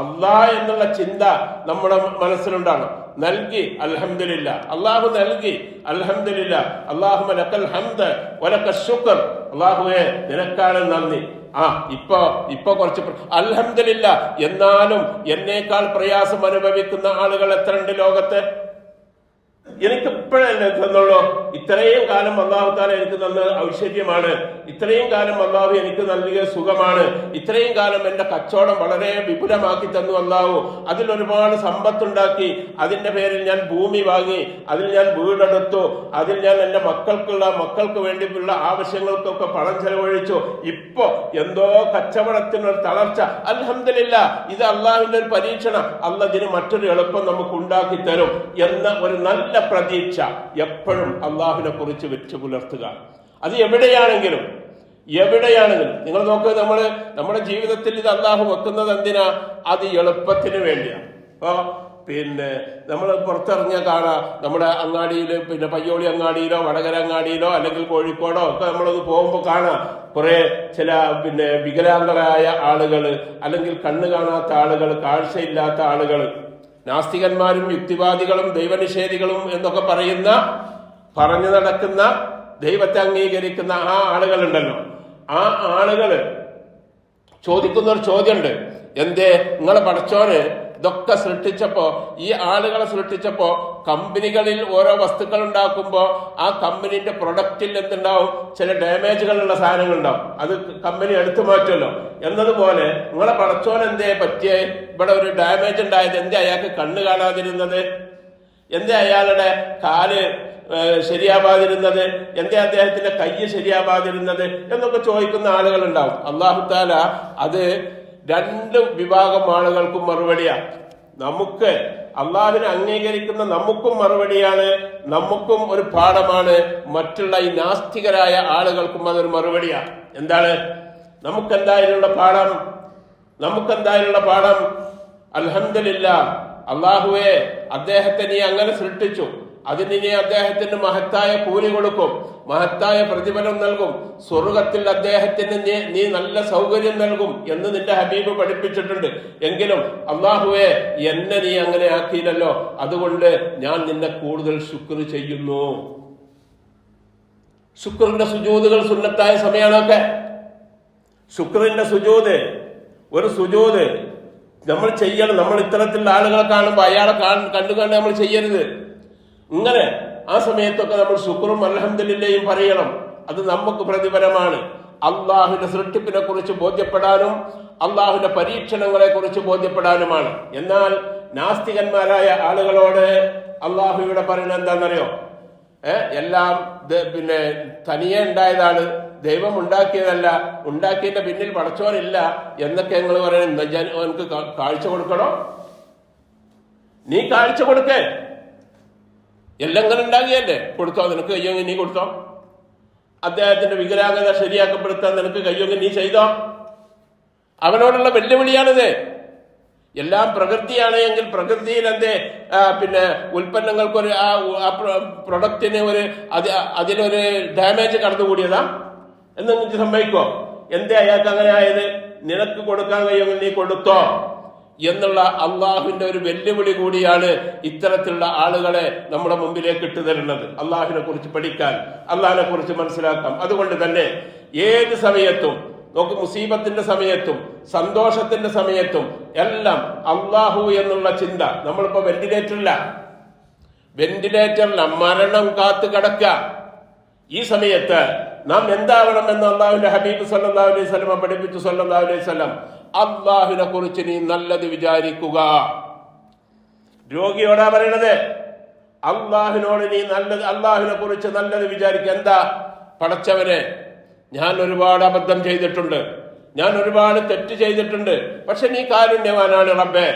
അല്ലാ എന്നുള്ള ചിന്ത നമ്മുടെ മനസ്സിലുണ്ടാണ്. നൽകി അൽഹംദുലില്ലാ, അള്ളാഹു നൽകി അൽഹംദുലില്ലാ, അല്ലാഹുമ്മ ലക്കൽ ഹംദ് വലക്കൽ ശുക്ർ, അള്ളാഹുവേ നിനക്കാണ് നന്ദി. ഇപ്പൊ കുറച്ച് അൽഹംദുലില്ലാ, എന്നാലും എന്നേക്കാൾ പ്രയാസം അനുഭവിക്കുന്ന ആളുകൾ എത്രയുണ്ട് ലോകത്ത്? എനിക്ക് ഇപ്പോഴല്ലേ തന്നുള്ളൂ. ഇത്രയും കാലം അള്ളാഹു താല എനിക്ക് തന്ന ഐശ്വര്യമാണ്, ഇത്രയും കാലം അള്ളാഹു എനിക്ക് നൽകിയ സുഖമാണ്, ഇത്രയും കാലം എന്റെ കച്ചവടം വളരെ വിപുലമാക്കി തന്നു അള്ളാഹു, അതിൽ ഒരുപാട് സമ്പത്തുണ്ടാക്കി, അതിന്റെ പേരിൽ ഞാൻ ഭൂമി വാങ്ങി, അതിൽ ഞാൻ വീടെടുത്തു, അതിൽ ഞാൻ എന്റെ മക്കൾക്ക് വേണ്ടിയുള്ള ആവശ്യങ്ങൾക്കൊക്കെ പണം ചെലവഴിച്ചു. ഇപ്പൊ എന്തോ കച്ചവടത്തിനൊരു തളർച്ച. അൽഹംദുലില്ലാ, ഇത് അള്ളാഹുവിന്റെ ഒരു പരീക്ഷണം. അള്ളാഹ് ഇതിന് മറ്റൊരു എളുപ്പം നമുക്ക് ഉണ്ടാക്കി തരും എന്ന ഒരു നല്ല പ്രതീക്ഷ എപ്പോഴും അള്ളാഹുവിനെ കുറിച്ച് വെച്ച് പുലർത്തുക. അത് എവിടെയാണെങ്കിലും നിങ്ങൾ നോക്കുക, നമ്മുടെ ജീവിതത്തിൽ ഇത് അള്ളാഹു വെക്കുന്നത് എന്തിനാ? അത് എളുപ്പത്തിന് വേണ്ടിയാണ്. നമ്മൾ പുറത്തിറങ്ങിയാൽ കാണാം, നമ്മുടെ അങ്ങാടിയിൽ, പയ്യോളി അങ്ങാടിയിലോ വടകര അങ്ങാടിയിലോ അല്ലെങ്കിൽ കോഴിക്കോടോ ഒക്കെ നമ്മളൊന്ന് പോകുമ്പോൾ കാണാം കുറെ ചില വികലാംഗരായ ആളുകൾ, അല്ലെങ്കിൽ കണ്ണ് കാണാത്ത ആളുകൾ, കാഴ്ചയില്ലാത്ത ആളുകൾ, നാസ്തികന്മാരും യുക്തിവാദികളും ദൈവനിഷേധികളും എന്നൊക്കെ പറഞ്ഞു നടക്കുന്ന, ദൈവത്തെ അംഗീകരിക്കുന്ന ആ ആളുകളുണ്ടല്ലോ, ആ ആളുകള് ചോദിക്കുന്ന ഒരു ചോദ്യമുണ്ട്. എന്തേ നിങ്ങളെ പടച്ചോന് ഇതൊക്കെ സൃഷ്ടിച്ചപ്പോ, ഈ ആളുകളെ സൃഷ്ടിച്ചപ്പോ, കമ്പനികളിൽ ഓരോ വസ്തുക്കൾ ഉണ്ടാക്കുമ്പോ ആ കമ്പനിന്റെ പ്രൊഡക്റ്റിൽ എന്തുണ്ടാവും? ചില ഡാമേജുകളുള്ള സാധനങ്ങൾ ഉണ്ടാവും, അത് കമ്പനി എടുത്തു മാറ്റുമല്ലോ. എന്നതുപോലെ നിങ്ങളെ പടച്ചോൻ എന്തേ പറ്റിയേ? ഇവിടെ ഒരു ഡാമേജ് ഉണ്ടായത്, എന്തേ അയാൾക്ക് കണ്ണ് കാണാതിരുന്നത്? എന്തേ അയാളുടെ കാല് ശരിയാവാതിരുന്നത്? എന്തേ അദ്ദേഹത്തിന്റെ കൈ ശരിയാവാതിരുന്നത് എന്നൊക്കെ ചോദിക്കുന്ന ആളുകൾ ഉണ്ടാവും. അല്ലാഹു തആല അത് രണ്ട് വിഭാഗം ആളുകൾക്കും മറുപടിയാണ്. നമുക്ക് അള്ളാഹുവിനെ അംഗീകരിക്കുന്ന നമുക്കും മറുപടിയാണ്, നമുക്കും ഒരു പാഠമാണ്. മറ്റുള്ള ഈ നാസ്തികരായ ആളുകൾക്കും അതൊരു മറുപടിയാണ്. എന്താണ് നമുക്കെന്തായാലുള്ള പാഠം? അൽഹംദുലില്ലാ, അള്ളാഹുവേ അദ്ദേഹത്തെ നീ അങ്ങനെ സൃഷ്ടിച്ചു, അതിന് നീ അദ്ദേഹത്തിന് മഹത്തായ കൂലി കൊടുക്കും, മഹത്തായ പ്രതിഫലം നൽകും, സ്വർഗത്തിൽ അദ്ദേഹത്തിന് നീ നല്ല സൗകര്യം നൽകും എന്ന് നിന്റെ ഹബീബ് പഠിപ്പിച്ചിട്ടുണ്ട്. എങ്കിലും അള്ളാഹുവേ എന്നെ നീ അങ്ങനെ ആക്കിയില്ലല്ലോ, അതുകൊണ്ട് ഞാൻ നിന്നെ കൂടുതൽ ശുക്ർ ചെയ്യുന്നു. ശുക്റിന്റെ സുജൂദുകൾ സുന്നത്തായ സമയമാണൊക്കെ. ശുക്റിന്റെ സുജൂദ്, ഒരു സുജൂദ് നമ്മൾ ചെയ്യണം. നമ്മൾ ഇത്തരത്തിലുള്ള ആളുകളെ കാണുമ്പോൾ അയാളെ കണ്ടുകൊണ്ട് നമ്മൾ ചെയ്യരുത്. ഇങ്ങനെ ആ സമയത്തൊക്കെ നമ്മൾ ശുക്റും അൽഹംദുലില്ലയും പറയണം. അത് നമുക്ക് പ്രതിഫലമാണ്. അള്ളാഹുവിന്റെ സൃഷ്ടിപ്പിനെ കുറിച്ച് ബോധ്യപ്പെടാനും അള്ളാഹുവിന്റെ പരീക്ഷണങ്ങളെ കുറിച്ച് ബോധ്യപ്പെടാനുമാണ്. എന്നാൽ നാസ്തികന്മാരായ ആളുകളോട് അള്ളാഹു ഇവിടെ പറയുന്നത് എന്താണെന്നറിയോ? എല്ലാം തനിയെ ഉണ്ടായതാണ്, ദൈവം ഉണ്ടാക്കിയതല്ല, ഉണ്ടാക്കിയതിന്റെ പിന്നിൽ പടച്ചോനില്ല എന്നൊക്കെ നിങ്ങൾ പറയുന്നത്. എനിക്ക് കാഴ്ച കൊടുക്കണോ? നീ കാഴ്ച കൊടുക്കേ, എല്ലാം ഇങ്ങനെ ഉണ്ടാകിയല്ലേ, കൊടുത്തോ, നിനക്ക് കഴിയുമെങ്കിൽ നീ കൊടുത്തോ. അദ്ദേഹത്തിന്റെ വികലാംഗത ശരിയാക്കപ്പെടുത്താൻ നിനക്ക് കഴിയുമെങ്കിൽ നീ ചെയ്തോ. അവനോടുള്ള വെല്ലുവിളിയാണിത്. എല്ലാം പ്രകൃതിയാണ് എങ്കിൽ പ്രകൃതിയിൽ എന്തേ ഉൽപ്പന്നങ്ങൾക്കൊരു ആ പ്രൊഡക്റ്റിന് അതിനൊരു ഡാമേജ് കടന്നുകൂടിയതാ എന്ന് നിങ്ങൾക്ക് സമ്മതിക്കോ? എന്തേ അയാൾക്ക് അങ്ങനെ ആയത്? നിനക്ക് കൊടുക്കാൻ കഴിയുമെങ്കിൽ നീ കൊടുത്തോ എന്നുള്ള അള്ളാഹുവിന്റെ ഒരു വെല്ലുവിളി കൂടിയാണ് ഇത്തരത്തിലുള്ള ആളുകളെ നമ്മുടെ മുമ്പിലേക്ക് ഇട്ടു തരുന്നത്. അള്ളാഹുവിനെ കുറിച്ച് പഠിക്കാൻ, അള്ളാഹിനെ കുറിച്ച് മനസ്സിലാക്കാം. അതുകൊണ്ട് തന്നെ ഏത് സമയത്തും നോക്ക്, മുസീബത്തിന്റെ സമയത്തും സന്തോഷത്തിന്റെ സമയത്തും എല്ലാം അള്ളാഹു എന്നുള്ള ചിന്ത. നമ്മളിപ്പോ വെന്റിലേറ്ററില്ല, മരണം കാത്തു കിടക്കുക. ഈ സമയത്ത് നാം എന്താവണം എന്ന് അള്ളാഹുവിന്റെ ഹബീബ് സല്ലല്ലാഹു അലൈഹി വസല്ലം പഠിപ്പിച്ചു. സല്ലല്ലാഹു അലൈഹി വസല്ലം അള്ളാഹുവിനെ കുറിച്ച് നീ നല്ലത് വിചാരിക്കുക. രോഗിയോടാ പറയണത്, അള്ളാഹുവിനോട് നീ അള്ളാഹുവിനെ കുറിച്ച് നല്ലത് വിചാരിക്കുക. എന്താ? പടച്ചവനെ, ഞാൻ ഒരുപാട് അബദ്ധം ചെയ്തിട്ടുണ്ട്, ഞാൻ ഒരുപാട് തെറ്റ് ചെയ്തിട്ടുണ്ട്, പക്ഷെ നീ കാരുണ്യവാനാണ് റബ്ബേ.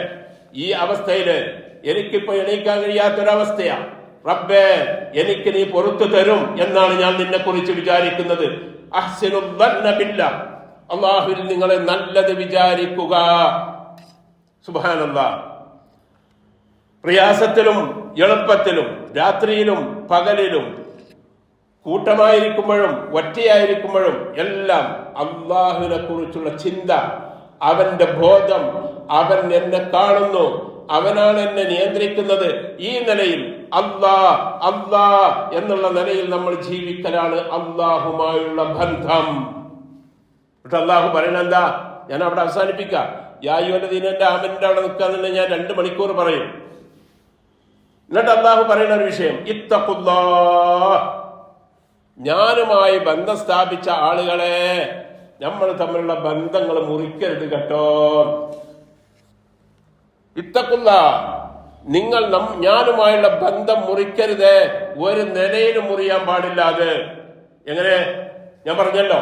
ഈ അവസ്ഥയില് എനിക്കിപ്പോ എണീക്കാൻ കഴിയാത്തൊരവസ്ഥയാ റബ്ബേ, എനിക്ക് നീ പൊറുത്തു തരും എന്നാണ് ഞാൻ നിന്നെ കുറിച്ച് വിചാരിക്കുന്നത്. അഹ്സിനുദ്ദന്ന ബില്ലാഹ്, അള്ളാഹുവിൽ നിങ്ങളെ നല്ലത് വിചാരിക്കുക. സുബ്ഹാനല്ലാഹ്. പ്രയാസത്തിലും എളുപ്പത്തിലും രാത്രിയിലും പകലിലും കൂട്ടമായിരിക്കുമ്പോഴും ഒറ്റയായിരിക്കുമ്പോഴും എല്ലാം അള്ളാഹുവിനെ കുറിച്ചുള്ള ചിന്ത, അവന്റെ ബോധം, അവൻ എന്നെ കാണുന്നു, അവനാണ് എന്നെ നിയന്ത്രിക്കുന്നത്, ഈ നിലയിൽ അല്ലാ അല്ലാ എന്നുള്ള നിലയിൽ നമ്മൾ ജീവിക്കലാണ് അള്ളാഹുമായുള്ള ബന്ധം. എന്നിട്ട് അള്ളാഹു പറയണ എന്താ? ഞാൻ അവിടെ അവസാനിപ്പിക്കാം. യായുവല്ലദീനന്റെ ആമന്റെ അവിടെ നിൽക്കാന്നുണ്ടെങ്കിൽ ഞാൻ 2 മണിക്കൂർ പറയും. എന്നിട്ട് അള്ളാഹു പറയുന്ന ഒരു വിഷയം, ഇത്തഖുല്ലാഹ്, ഞാനുമായി ബന്ധം സ്ഥാപിച്ച ആളുകളെ, നമ്മൾ തമ്മിലുള്ള ബന്ധങ്ങൾ മുറിക്കരുത് കേട്ടോ. ഇത്തഖുല്ലാഹ്, നിങ്ങൾ ഞാനുമായുള്ള ബന്ധം മുറിക്കരുത്, ഒരു നിലയിലും മുറിയാൻ പാടില്ലാതെ. എങ്ങനെ? ഞാൻ പറഞ്ഞല്ലോ,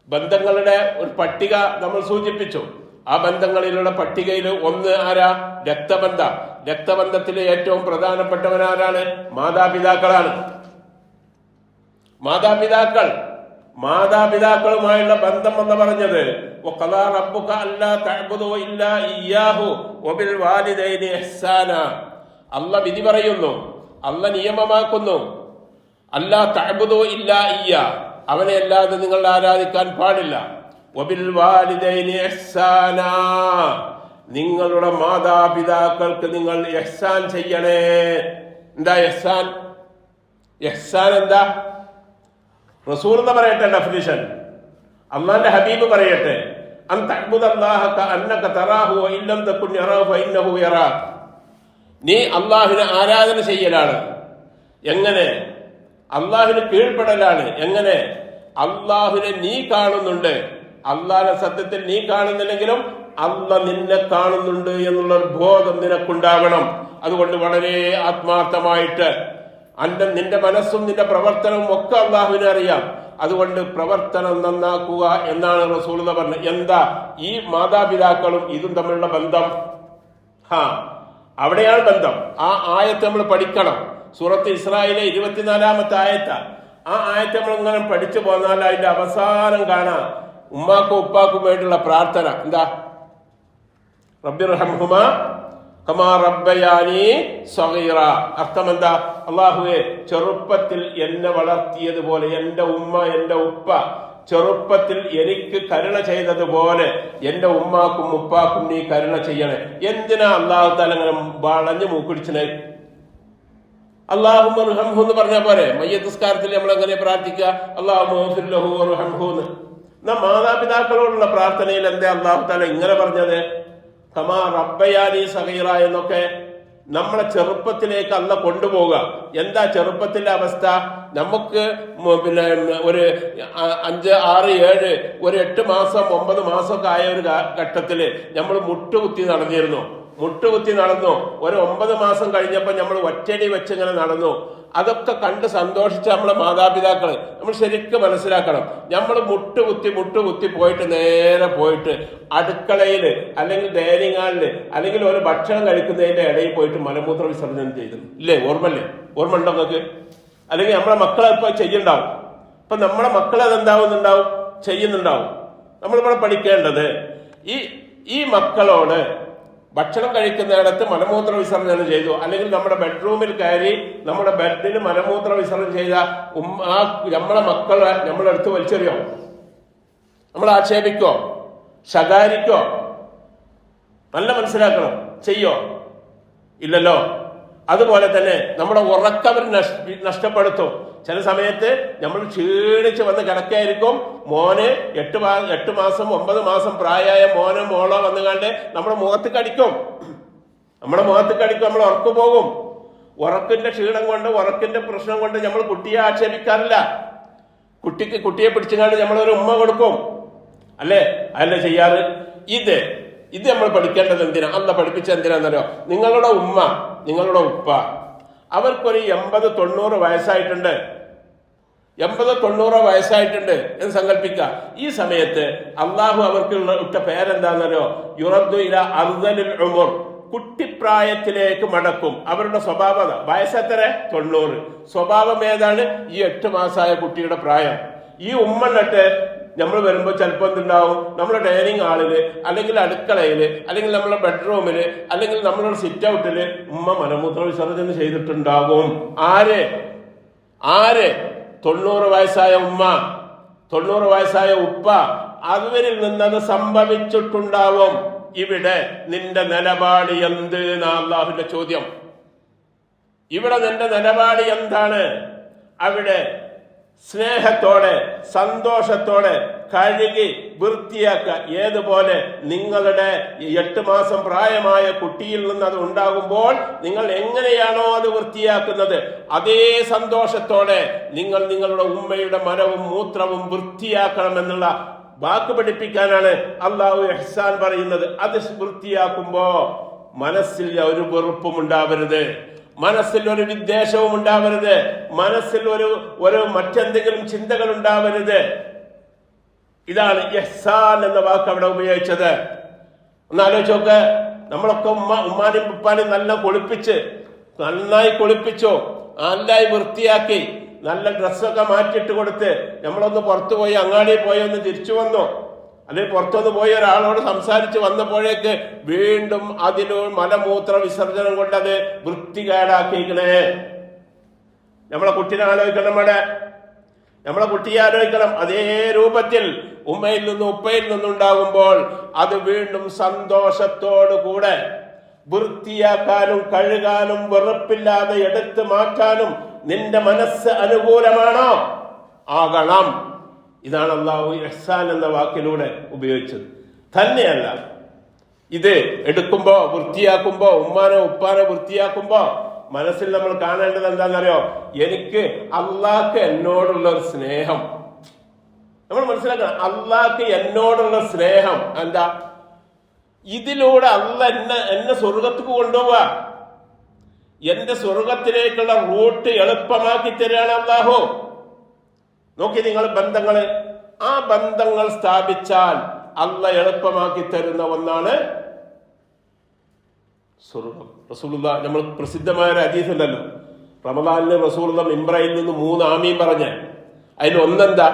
ബന്ധങ്ങളുടെ ഒരു പട്ടിക നമ്മൾ സൂചിപ്പിച്ചു. ആ ബന്ധങ്ങളിലുള്ള പട്ടികയിൽ ഒന്ന് ആരാ? രക്തബന്ധ. രക്തബന്ധത്തിലെ ഏറ്റവും പ്രധാനപ്പെട്ടവനാരാണ്? മാതാപിതാക്കളാണ്. മാതാപിതാക്കളുമായുള്ള ബന്ധം എന്ന് പറഞ്ഞത് അല്ല വിധി പറയുന്നു, അല്ല നിയമമാക്കുന്നു, അല്ലാ തഅ്ബുദു ഇല്ലാ ഇയ്യാ, അവനെ അല്ലാതെ നിങ്ങൾ ആരാധിക്കാൻ പാടില്ല. വബിൽ വാലിദൈനി ഇഹ്സാനാ, നിങ്ങളുടെ മാതാപിതാക്കൾക്ക് നിങ്ങൾ ഇഹ്സാൻ ചെയ്യണേ. എന്താ ഇഹ്സാൻ? ഇഹ്സാൻ എന്താ? റസൂൽ എന്ന് പറയട്ടെ ഡെഫിനിഷൻ, അല്ലാഹുവിന്റെ ഹബീബ് പറയട്ടെ, അൻ തഅ്ബുദല്ലാഹ കഅന്നക തറാഹു വ ഇല്ലം തകുൻ യറാഹു ഫഇന്നഹു യറാക. നീ അല്ലാഹുവിനെ ആരാധന ചെയ്യലാണ്. എങ്ങനെ? അള്ളാഹുവിന് കീഴ്പ്പെടലാണ്. എങ്ങനെ? അള്ളാഹുവിനെ നീ കാണുന്നുണ്ട്, അള്ളാഹിനെ സത്യത്തിൽ നീ കാണുന്നില്ലെങ്കിലും അല്ല നിന്നെ കാണുന്നുണ്ട് എന്നുള്ളൊരു ബോധം നിനക്കുണ്ടാവണം. അതുകൊണ്ട് വളരെ ആത്മാർത്ഥമായിട്ട് നിന്റെ മനസ്സും നിന്റെ പ്രവർത്തനവും ഒക്കെ അള്ളാഹുവിനെ അറിയാം. അതുകൊണ്ട് പ്രവർത്തനം നന്നാക്കുക എന്നാണ് റസൂൽ പറഞ്ഞത്. എന്താ ഈ മാതാപിതാക്കളും ഇതും തമ്മിലുള്ള ബന്ധം? അവിടെയാണ് ബന്ധം. ആ ആയത്ത് നമ്മൾ പഠിക്കണം. സൂറത്ത് ഇസ്രായിലെ 24-ാമത്തെ ആയത്ത. ആ ആയത്ത് നമ്മൾ ഇങ്ങനെ പഠിച്ചു പോന്നാൽ അതിന്റെ അവസാനം കാണാം ഉമ്മാക്കും ഉപ്പാക്കും വേണ്ടിയുള്ള പ്രാർത്ഥന. എന്താ? റബ്ബിർഹംഹുമാ കമാ റബ്ബയാനി സഗീറ. അർത്ഥം എന്താ? അല്ലാഹുവേ, ചെറുപ്പത്തിൽ എന്നെ വളർത്തിയതുപോലെ എന്റെ ഉമ്മ എന്റെ ഉപ്പ ചെറുപ്പത്തിൽ എനിക്ക് കരുണ ചെയ്തതുപോലെ എന്റെ ഉമ്മാക്കും ഉപ്പാക്കും നീ കരുണ ചെയ്യണേ. എന്തിനാ അള്ളാഹു തആല അങ്ങനെ വളഞ്ഞു മൂക്കുടിച്ചനെ? അല്ലാഹുമ്മ ഇർഹംഹു എന്ന് പറഞ്ഞ പോലെ മയ്യത്ത് നിസ്കാരത്തിൽ നമ്മൾ എങ്ങനെ പ്രാർത്ഥിക്കുക? അല്ലാഹുമ്മ ഇഗ്ഫിർ ലഹു വർഹംഹു എന്ന്. മാതാപിതാക്കളോടുള്ള പ്രാർത്ഥനയിൽ എന്താ അള്ളാഹു തആല ഇങ്ങനെ പറഞ്ഞത്? കമാ റബ്ബയാനി സഗീറ എന്നൊക്കെ നമ്മളെ ചെറുപ്പത്തിലേക്ക് അല്ല കൊണ്ടുപോവുക. എന്താ ചെറുപ്പത്തിന്റെ അവസ്ഥ? നമുക്ക് പിന്നെ ഒരു 5, 6, 7, ഒരു 8 മാസം 9 മാസമൊക്കെ ആയ ഒരു ഘട്ടത്തില് നമ്മൾ മുട്ടുകുത്തി നടന്നിരുന്നു. ഒരു 9 മാസം കഴിഞ്ഞപ്പോൾ നമ്മൾ ഒറ്റടി വെച്ചിങ്ങനെ നടന്നു. അതൊക്കെ കണ്ട് സന്തോഷിച്ച നമ്മളെ മാതാപിതാക്കള് നമ്മൾ ശരിക്കും മനസ്സിലാക്കണം. നമ്മൾ മുട്ടുകുത്തി പോയിട്ട് നേരെ പോയിട്ട് അടുക്കളയില് അല്ലെങ്കിൽ ഡൈനിങ് ഹാളില് അല്ലെങ്കിൽ ഒരു ഭക്ഷണം കഴിക്കുന്നതിന്റെ ഇടയിൽ പോയിട്ട് മലമൂത്ര വിസർജനം ചെയ്തു. ഇല്ലേ? ഓർമ്മ ഉണ്ടോ നിങ്ങൾക്ക്? അല്ലെങ്കിൽ നമ്മളെ മക്കളെ ഇപ്പൊ ചെയ്യുന്നുണ്ടാവും. ഇപ്പൊ നമ്മളെ മക്കൾ അതെന്താവുന്നുണ്ടാവും, ചെയ്യുന്നുണ്ടാവും. നമ്മളിവിടെ പഠിക്കേണ്ടത് ഈ മക്കളോട് ഭക്ഷണം കഴിക്കുന്നിടത്ത് മലമൂത്ര വിസർജനം ചെയ്തു, അല്ലെങ്കിൽ നമ്മുടെ ബെഡ്റൂമിൽ കയറി നമ്മുടെ ബെഡിൽ മലമൂത്ര വിസർജനം ചെയ്ത നമ്മളെ മക്കളെ നമ്മളെടുത്ത് വലിച്ചെറിയോ? നമ്മൾ ആക്ഷേപിക്കോ? ശകാരിക്കോ? നല്ല മനസ്സിലാക്കണം. ചെയ്യോ? ഇല്ലല്ലോ. അതുപോലെ തന്നെ നമ്മുടെ ഉറക്കവർ നഷ്ടപ്പെടുത്തും. ചില സമയത്ത് നമ്മൾ ക്ഷീണിച്ച് വന്ന് കിടക്കായിരിക്കും. മോന് 8 മാസം 9 മാസം പ്രായമായ മോനോ മോളോ വന്നുകാണ്ട് നമ്മുടെ മുഖത്ത് കടിക്കും. നമ്മൾ ഉറക്കു പോകും. ഉറക്കിന്റെ ക്ഷീണം കൊണ്ട്, ഉറക്കിന്റെ പ്രശ്നം കൊണ്ട് നമ്മൾ കുട്ടിയെ ആക്ഷേപിക്കാറില്ല. കുട്ടിയെ പിടിച്ചുകാണ്ട് നമ്മളൊരു ഉമ്മ കൊടുക്കും. അല്ലേ ചെയ്യാറ്? ഇത് നമ്മൾ പഠിക്കേണ്ടത് എന്തിനാ? അല്ല പഠിപ്പിച്ച എന്തിനാന്നല്ലോ? നിങ്ങളുടെ ഉമ്മ, നിങ്ങളുടെ ഉപ്പ അവർക്കൊരു 80-90 വയസ്സായിട്ടുണ്ട്. 80-90 വയസ്സായിട്ടുണ്ട് എന്ന് സങ്കല്പിക്കുക. ഈ സമയത്ത് അള്ളാഹു അവർക്ക് ഇട്ട പേരെന്താന്നല്ലോ? യുറദ്ദു ഇലാ അർദലിൽ ഉമർ, കുട്ടിപ്രായത്തിലേക്ക് മടക്കും. അവരുടെ സ്വഭാവത വയസ്സെത്ര? 90. സ്വഭാവം ഏതാണ്? ഈ 8 മാസമായ കുട്ടിയുടെ പ്രായം. ഈ ഉമ്മന്നിട്ട് നമ്മൾ വരുമ്പോൾ ചിലപ്പോൾ എന്തുണ്ടാവും? നമ്മുടെ ഡൈനിങ് ഹാളില് അല്ലെങ്കിൽ അടുക്കളയില് അല്ലെങ്കിൽ നമ്മുടെ ബെഡ്റൂമില് അല്ലെങ്കിൽ നമ്മളുടെ സിറ്റ് ഔട്ടില് ഉമ്മ മലമൂത്ര വിസർജനം ചെയ്തിട്ടുണ്ടാകും. ആര്? 90 വയസ്സായ ഉമ്മ, 90 വയസ്സായ ഉപ്പ, അവരിൽ നിന്നത് സംഭവിച്ചിട്ടുണ്ടാവും. ഇവിടെ നിന്റെ നിലപാട് എന്ത് എന്നാ അള്ളാഹുവിന്റെ ചോദ്യം. ഇവിടെ നിന്റെ നിലപാട് എന്താണ്? അവിടെ സ്നേഹത്തോടെ സന്തോഷത്തോടെ കഴുകി വൃത്തിയാക്കുക. ഏതുപോലെ നിങ്ങളുടെ 8 മാസം പ്രായമായ കുട്ടിയിൽ നിന്ന് അത് ഉണ്ടാകുമ്പോൾ നിങ്ങൾ എങ്ങനെയാണോ അത് വൃത്തിയാക്കുന്നത്, അതേ സന്തോഷത്തോടെ നിങ്ങൾ നിങ്ങളുടെ ഉമ്മയുടെ മലവും മൂത്രവും വൃത്തിയാക്കണമെന്നുള്ള വാക്ക് പഠിപ്പിക്കാനാണ് അള്ളാഹു ഇഹ്സാൻ പറയുന്നത്. അത് വൃത്തിയാക്കുമ്പോ മനസ്സിൽ ഒരു വെറുപ്പും ഉണ്ടാവരുത്, മനസ്സിൽ ഒരു വിദ്വേഷവും ഉണ്ടാവരുത്, മനസ്സിൽ ഒരു മറ്റെന്തെങ്കിലും ചിന്തകൾ ഉണ്ടാവരുത്. ഇതാണ് ഇഹ്സാൻ എന്ന വാക്ക് അവിടെ ഉപയോഗിച്ചത്. ഒന്നാലോചിച്ച് നോക്ക്. നമ്മളൊക്കെ ഉമ്മാനും ഉപ്പാനും നന്നായി കുളിപ്പിച്ചു, നന്നായി വൃത്തിയാക്കി, നല്ല ഡ്രസ്സൊക്കെ മാറ്റിയിട്ട് കൊടുത്ത് നമ്മളൊന്ന് പുറത്തു പോയി, അങ്ങാടിയിൽ പോയി ഒന്ന് തിരിച്ചു വന്നു, അല്ലെങ്കിൽ പുറത്തൊന്ന് പോയി ഒരാളോട് സംസാരിച്ച് വന്നപ്പോഴേക്ക് വീണ്ടും അതിലൊരു മലമൂത്ര വിസർജനം കൊണ്ട് അത് വൃത്തികേടാക്കിയിരിക്കണേ. നമ്മളെ കുട്ടീനെ ആലോചിക്കണം, നമ്മളെ കുട്ടിയെ ആലോചിക്കണം. അതേ രൂപത്തിൽ ഉമ്മയിൽ നിന്നും ഉപ്പയിൽ നിന്നുണ്ടാകുമ്പോൾ അത് വീണ്ടും സന്തോഷത്തോടു കൂടെ വൃത്തിയാക്കാനും കഴുകാനും വെറുപ്പില്ലാതെ എടുത്തു മാറ്റാനും നിന്റെ മനസ്സ് അനുകൂലമാണോ? ആകണം. ഇതാണ് അല്ലാഹു ഇഹ്സാൻ എന്ന വാക്കിലൂടെ ഉപയോഗിച്ചത്. തന്നെയല്ല, ഇത് എടുക്കുമ്പോ വൃത്തിയാക്കുമ്പോ, ഉമ്മാനെ ഉപ്പാനെ വൃത്തിയാക്കുമ്പോ മനസ്സിൽ നമ്മൾ കാണേണ്ടത് എന്താണെന്നറിയോ? എനിക്ക് അള്ളാഹ്ക്ക് എന്നോടുള്ള ഒരു സ്നേഹം നമ്മൾ മനസ്സിലാക്കണം. അള്ളാഹ്ക്ക് എന്നോടുള്ള സ്നേഹം എന്താ? ഇതിലൂടെ എന്നെ സ്വർഗത്തേക്ക് കൊണ്ടുപോവാ, എന്റെ സ്വർഗത്തിലേക്കുള്ള റൂട്ട് എളുപ്പമാക്കി തരികയാണ് അല്ലാഹു. നോക്കി നിങ്ങൾ ബന്ധങ്ങള്, ആ ബന്ധങ്ങൾ സ്ഥാപിച്ചാൽ അള്ളാഹ് എളുപ്പമാക്കി തരുന്ന ഒന്നാണ് സ്വർഗം. റസൂലുള്ളാ, നമ്മൾ പ്രസിദ്ധമായ ഒരു ഹദീസ് ഉണ്ടല്ലോ, റമദാനിൽ റസൂലുള്ളാ മിംബറിൽ നിന്ന് 3 ആമീൻ പറഞ്ഞ, അതിൽ ഒന്നെന്താ?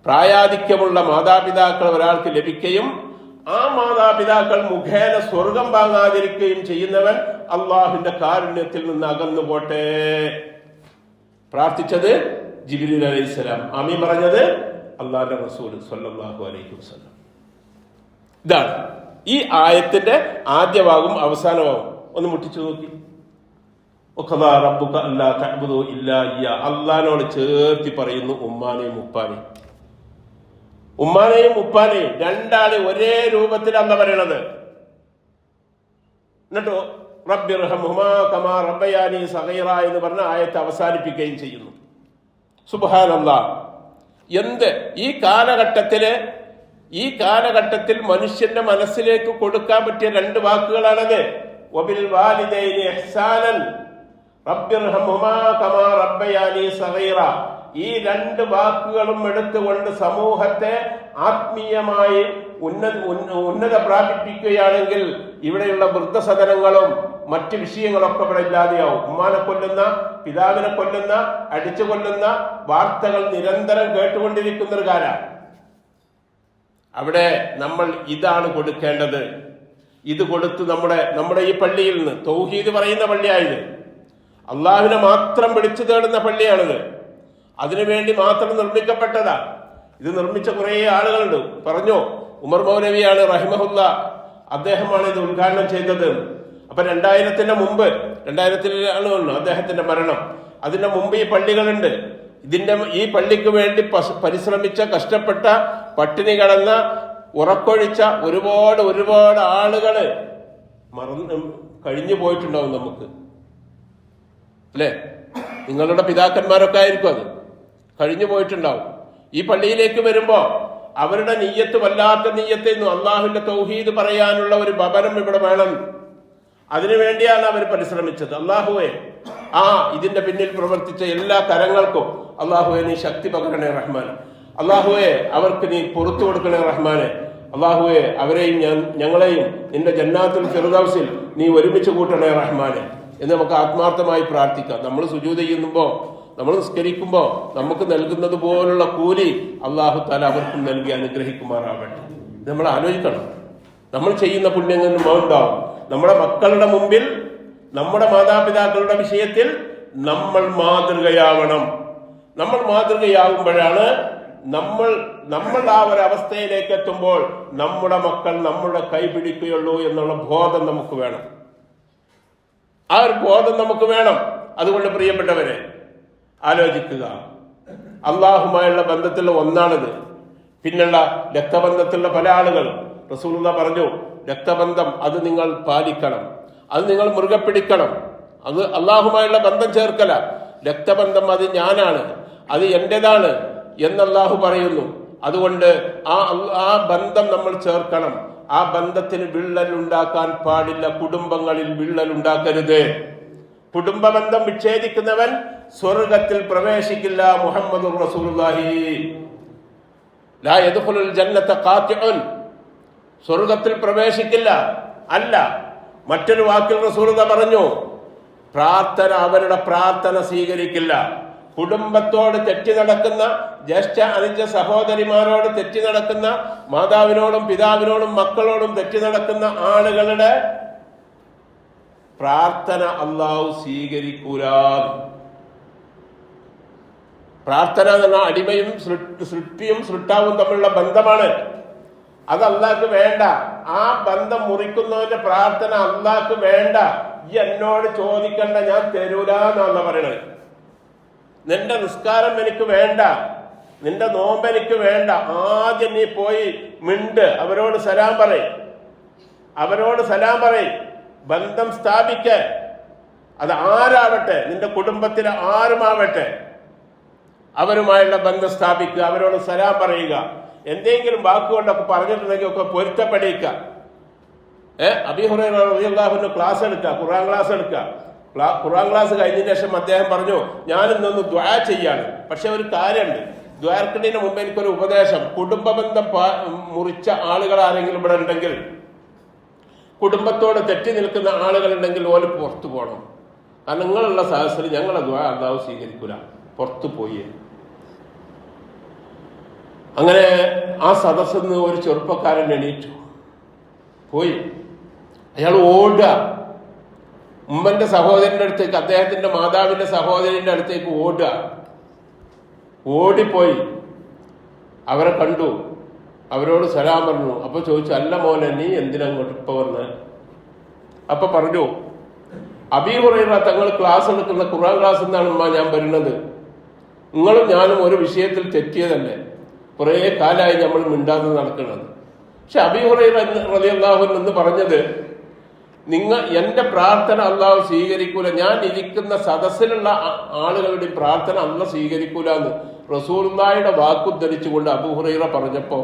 പ്രായാധിക്യമുള്ള മാതാപിതാക്കൾ ഒരാൾക്ക് ലഭിക്കുകയും ആ മാതാപിതാക്കൾ മുഖേന സ്വർഗം വാങ്ങാതിരിക്കുകയും ചെയ്യുന്നവൻ അള്ളാഹുവിന്റെ കാരുണ്യത്തിൽ നിന്ന് അകന്നു പോട്ടെ. പ്രാർത്ഥിച്ചത് ജിബ്രീൽ അലൈഹിസ്സലാം, ആമീൻ പറഞ്ഞത് അള്ളാഹുവിന്റെ റസൂൽ സ്വല്ലല്ലാഹു അലൈഹി വസല്ലം. ഇതാണ് ഈ ആയത്തിന്റെ ആദ്യ ഭാഗവും അവസാനമാകും. ഒന്ന് മുട്ടിച്ചു നോക്കി. അള്ളാഹിനോട് ചേർത്തി പറയുന്നു ഉമ്മാനെയും ഉപ്പാനെയും. ഉമ്മാനെയും ഉപ്പാനെയും രണ്ടാളെ ഒരേ രൂപത്തിലല്ല പറയണത്. എന്നിട്ടോ റബ്ബിർഹംഹുമാ കമാ റബ്ബയാനി സഗീറ എന്ന് പറഞ്ഞ ആയത്ത് അവസാനിപ്പിക്കുകയും ചെയ്യുന്നു. സുബ്ഹാനല്ലാഹ്. എന്ത് ഈ കാലഘട്ടത്തിൽ മനുഷ്യന്റെ മനസ്സിലേക്ക് കൊടുക്കാൻ പറ്റിയ 2 വാക്കുകളാണത്. വബിൽ വാലിദൈനി ഇഹ്സാനൻ റബ്ബിർഹംഹുമാ കമാ റബ്ബയാനി സഗീറ. ഈ 2 വാക്കുകളും എടുത്തുകൊണ്ട് സമൂഹത്തെ ആത്മീയമായി ഉന്നത പ്രാപിപ്പിക്കുകയാണെങ്കിൽ ഇവിടെയുള്ള വൃദ്ധസദനങ്ങളും മറ്റ് വിഷയങ്ങളൊക്കെ ഇവിടെ ഇല്ലാതെയാവും. ഉമ്മാനെ കൊല്ലുന്ന, പിതാവിനെ കൊല്ലുന്ന, അടിച്ചു കൊല്ലുന്ന വാർത്തകൾ നിരന്തരം കേട്ടുകൊണ്ടിരിക്കുന്ന ഒരു കാലമാണ്. അവിടെ നമ്മൾ ഇതാണ് കൊടുക്കേണ്ടത്. ഇത് കൊടുത്ത് നമ്മുടെ ഈ പള്ളിയിൽ നിന്ന്, തൗഹീദ് പറയുന്ന പള്ളിയായത്, അള്ളാഹുവിനെ മാത്രം വിളിച്ചു തേടുന്ന പള്ളിയാണിത്. അതിനുവേണ്ടി മാത്രം നിർമ്മിക്കപ്പെട്ടതാ. ഇത് നിർമ്മിച്ച കുറെ ആളുകളുണ്ട്. പറഞ്ഞു, ഉമർ മൗലവിയാണ് റഹിമഹുല്ല, അദ്ദേഹമാണ് ഇത് ഉദ്ഘാടനം ചെയ്തത്. അപ്പൊ 2000-ന് മുമ്പ്, 2000-ലാണ് അദ്ദേഹത്തിന്റെ മരണം. അതിന്റെ മുമ്പ് ഈ പള്ളികളുണ്ട്. ഈ പള്ളിക്ക് വേണ്ടി പരിശ്രമിച്ച, കഷ്ടപ്പെട്ട, പട്ടിണി കിടന്ന, ഉറക്കൊഴിച്ച ഒരുപാട് ആളുകള് കഴിഞ്ഞു പോയിട്ടുണ്ടാവും നമുക്ക്, അല്ലെ? നിങ്ങളുടെ പിതാക്കന്മാരൊക്കെ ആയിരിക്കും അത് കഴിഞ്ഞു പോയിട്ടുണ്ടാവും. ഈ പള്ളിയിലേക്ക് വരുമ്പോ അവരുടെ നീയത്ത് വല്ലാത്ത നീയത്തെന്നു, അള്ളാഹുവിന്റെ തൗഹീദ് പറയാനുള്ള ഒരു ഭവനം ഇവിടെ വേണം. അതിനുവേണ്ടിയാണ് അവർ പരിശ്രമിച്ചത്. അള്ളാഹുവെ, ഇതിന്റെ പിന്നിൽ പ്രവർത്തിച്ച എല്ലാ കരങ്ങൾക്കും അള്ളാഹുവെ നീ ശക്തി പകരണേ റഹ്മാനെ. അള്ളാഹുവെ, അവർക്ക് നീ പുറത്തു കൊടുക്കണേ റഹ്മാനെ. അള്ളാഹുവെ, അവരെയും ഞങ്ങളെയും നിന്റെ ജന്നാത്തുൽ ഫിർദൗസിൽ നീ ഒരുമിച്ച് കൂട്ടണേ റഹ്മാനെ എന്ന് നമുക്ക് ആത്മാർത്ഥമായി പ്രാർത്ഥിക്കാം. നമ്മൾ സുജൂദ് ചെയ്യുമ്പോ, നമ്മൾ നിസ്കരിക്കുമ്പോ നമുക്ക് നൽകുന്നത് പോലുള്ള കൂലി അള്ളാഹു തആല അവർക്കും നൽകി അനുഗ്രഹിക്കുമാറാവട്ടെ. നമ്മൾ ആലോചിക്കണം, നമ്മൾ ചെയ്യുന്ന പുണ്യങ്ങളും ഉണ്ടാവും. നമ്മുടെ മക്കളുടെ മുമ്പിൽ, നമ്മുടെ മാതാപിതാക്കളുടെ വിഷയത്തിൽ നമ്മൾ മാതൃകയാവണം. നമ്മൾ മാതൃകയാകുമ്പോഴാണ് നമ്മൾ ആ ഒരു അവസ്ഥയിലേക്ക് എത്തുമ്പോൾ നമ്മുടെ മക്കൾ നമ്മുടെ കൈ പിടിക്കുകയുള്ളൂ എന്നുള്ള ബോധം നമുക്ക് വേണം. ആ ഒരു ബോധം നമുക്ക് വേണം. അതുകൊണ്ട് പ്രിയപ്പെട്ടവരെ ആലോചിക്കുക, അള്ളാഹുമായുള്ള ബന്ധത്തിൽ ഒന്നാണിത്. പിന്നുള്ള രക്തബന്ധത്തിലുള്ള പല ആളുകൾ റസൂലുള്ളാഹി പറഞ്ഞു, രക്തബന്ധം അത് നിങ്ങൾ പാലിക്കണം, അത് നിങ്ങൾ മുറുകെ പിടിക്കണം. അത് അള്ളാഹുമായുള്ള ബന്ധം ചേർക്കല. രക്തബന്ധം അത് ഞാനാണ്, അത് എന്റേതാണ് എന്ന് അള്ളാഹു പറയുന്നു. അതുകൊണ്ട് ആ ബന്ധം നമ്മൾ ചേർക്കണം. ആ ബന്ധത്തിന് വിള്ളൽ ഉണ്ടാക്കാൻ പാടില്ല. കുടുംബങ്ങളിൽ വിള്ളൽ ഉണ്ടാക്കരുത്. കുടുംബ ബന്ധം വിച്ഛേദിക്കുന്നവൻ സ്വർഗത്തിൽ പ്രവേശിക്കില്ല. മുഹമ്മദുർ റസൂലുള്ളാഹി ലാ യദ്ഖുലുൽ ജന്നത ഖാതിഉൻ, സ്വർഗത്തിൽ പ്രവേശിക്കില്ല. അല്ല, മറ്റൊരു വാക്കിൽ റസൂലുള്ളാഹി പറഞ്ഞു, അവരുടെ പ്രാർത്ഥന സ്വീകരിക്കില്ല. കുടുംബത്തോട് തെറ്റി നടക്കുന്ന, ജ്യേഷ്ഠ അനുജ സഹോദരിമാരോട് തെറ്റി നടക്കുന്ന, മാതാവിനോടും പിതാവിനോടും മക്കളോടും തെറ്റി നടക്കുന്ന ആളുകളുടെ പ്രാർത്ഥന അള്ളാഹു സ്വീകരിക്കൂല. പ്രാർത്ഥന എന്ന് പറഞ്ഞാൽ അടിമയും സൃഷ്ടിയും സൃഷ്ടാവും തമ്മിലുള്ള ബന്ധമാണ്. അത് അള്ളാഹ്ക്ക് വേണ്ട. ആ ബന്ധം മുറിക്കുന്നവന്റെ പ്രാർത്ഥന അള്ളാഹ്ക്ക് വേണ്ട. ഈ എന്നോട് ചോദിക്കണ്ട, ഞാൻ തരൂല എന്നാണ് പറയണത്. നിന്റെ നിസ്കാരം എനിക്ക് വേണ്ട, നിന്റെ നോമ്പ് എനിക്ക് വേണ്ട. ആദ്യം നീ പോയി മിണ്ട്, അവരോട് സലാം പറയും, ബന്ധം സ്ഥാപിക്ക. അത് ആരാവട്ടെ, നിന്റെ കുടുംബത്തിലെ ആരുമാവട്ടെ, അവരുമായുള്ള ബന്ധം സ്ഥാപിക്കുക, അവരോട് സലാം പറയുക. എന്തെങ്കിലും വാക്കുകൊണ്ടൊക്കെ പറഞ്ഞിട്ടുണ്ടെങ്കിൽ ഒക്കെ പൊരുത്തപ്പെടിക്കുക. അബീ ഹുറൈറ റളിയല്ലാഹു അൻഹു ക്ലാസ് എടുക്കുക, ഖുർആൻ ക്ലാസ് എടുക്കുക. ഖുർആൻ ക്ലാസ് കഴിഞ്ഞതിന് ശേഷം അദ്ദേഹം പറഞ്ഞു, ഞാനിന്നൊന്ന് ദുആ ചെയ്യാണ്. പക്ഷെ ഒരു കാര്യമുണ്ട്, ദ്വാരക്കിടീന് മുമ്പ് എനിക്കൊരു ഉപദേശം. കുടുംബ ബന്ധം മുറിച്ച ആളുകൾ ആരെങ്കിലും ഇവിടെ ഉണ്ടെങ്കിൽ, കുടുംബത്തോട് തെറ്റി നിൽക്കുന്ന ആളുകളുണ്ടെങ്കിൽ ഓല് പുറത്തു പോകണം. കാരണം നിങ്ങളുള്ള സദസ്സിൽ ഞങ്ങളെ ദുആ അല്ലാഹു സ്വീകരിക്കൂല, പുറത്തു പോയി. അങ്ങനെ ആ സദസ്സിൽ നിന്ന് ഒരു ചെറുപ്പക്കാരൻ എണീറ്റു പോയി. അയാൾ ഓടുക, ഉമ്മന്റെ സഹോദരന്റെ അടുത്തേക്ക്, അദ്ദേഹത്തിന്റെ മാതാവിന്റെ സഹോദരന്റെ അടുത്തേക്ക് ഓടുക. ഓടിപ്പോയി അവരെ കണ്ടു, അവരോട് സലാം പറഞ്ഞു. അപ്പൊ ചോദിച്ചു, അല്ല മോനെ, നീ എന്തിനങ്ങോട്ട് ഇപ്പൊ വന്ന്? അപ്പൊ പറഞ്ഞു, അബീ ഹുറൈറ തങ്ങൾ ക്ലാസ് എടുക്കുന്ന ഖുർആൻ ക്ലാസ് എന്നാണ് ഉമ്മ ഞാൻ വരുന്നത്. നിങ്ങളും ഞാനും ഒരു വിഷയത്തിൽ തെറ്റിയതല്ലേ, കുറെ കാലമായി നമ്മൾ മിണ്ടാതെ നടക്കുന്നത്. പക്ഷെ അബീ ഹുറൈറ റളിയല്ലാഹു അൻഹു എന്ന് പറഞ്ഞത്, എന്റെ പ്രാർത്ഥന അള്ളാഹു സ്വീകരിക്കൂല, ഞാൻ ഇരിക്കുന്ന സദസ്സിലുള്ള ആളുകളുടെ പ്രാർത്ഥന അള്ളാഹു സ്വീകരിക്കൂല എന്ന് റസൂലുള്ളാഹിയുടെ വാക്കുദ്ധരിച്ചുകൊണ്ട് അബൂ ഹുറൈറ പറഞ്ഞപ്പോ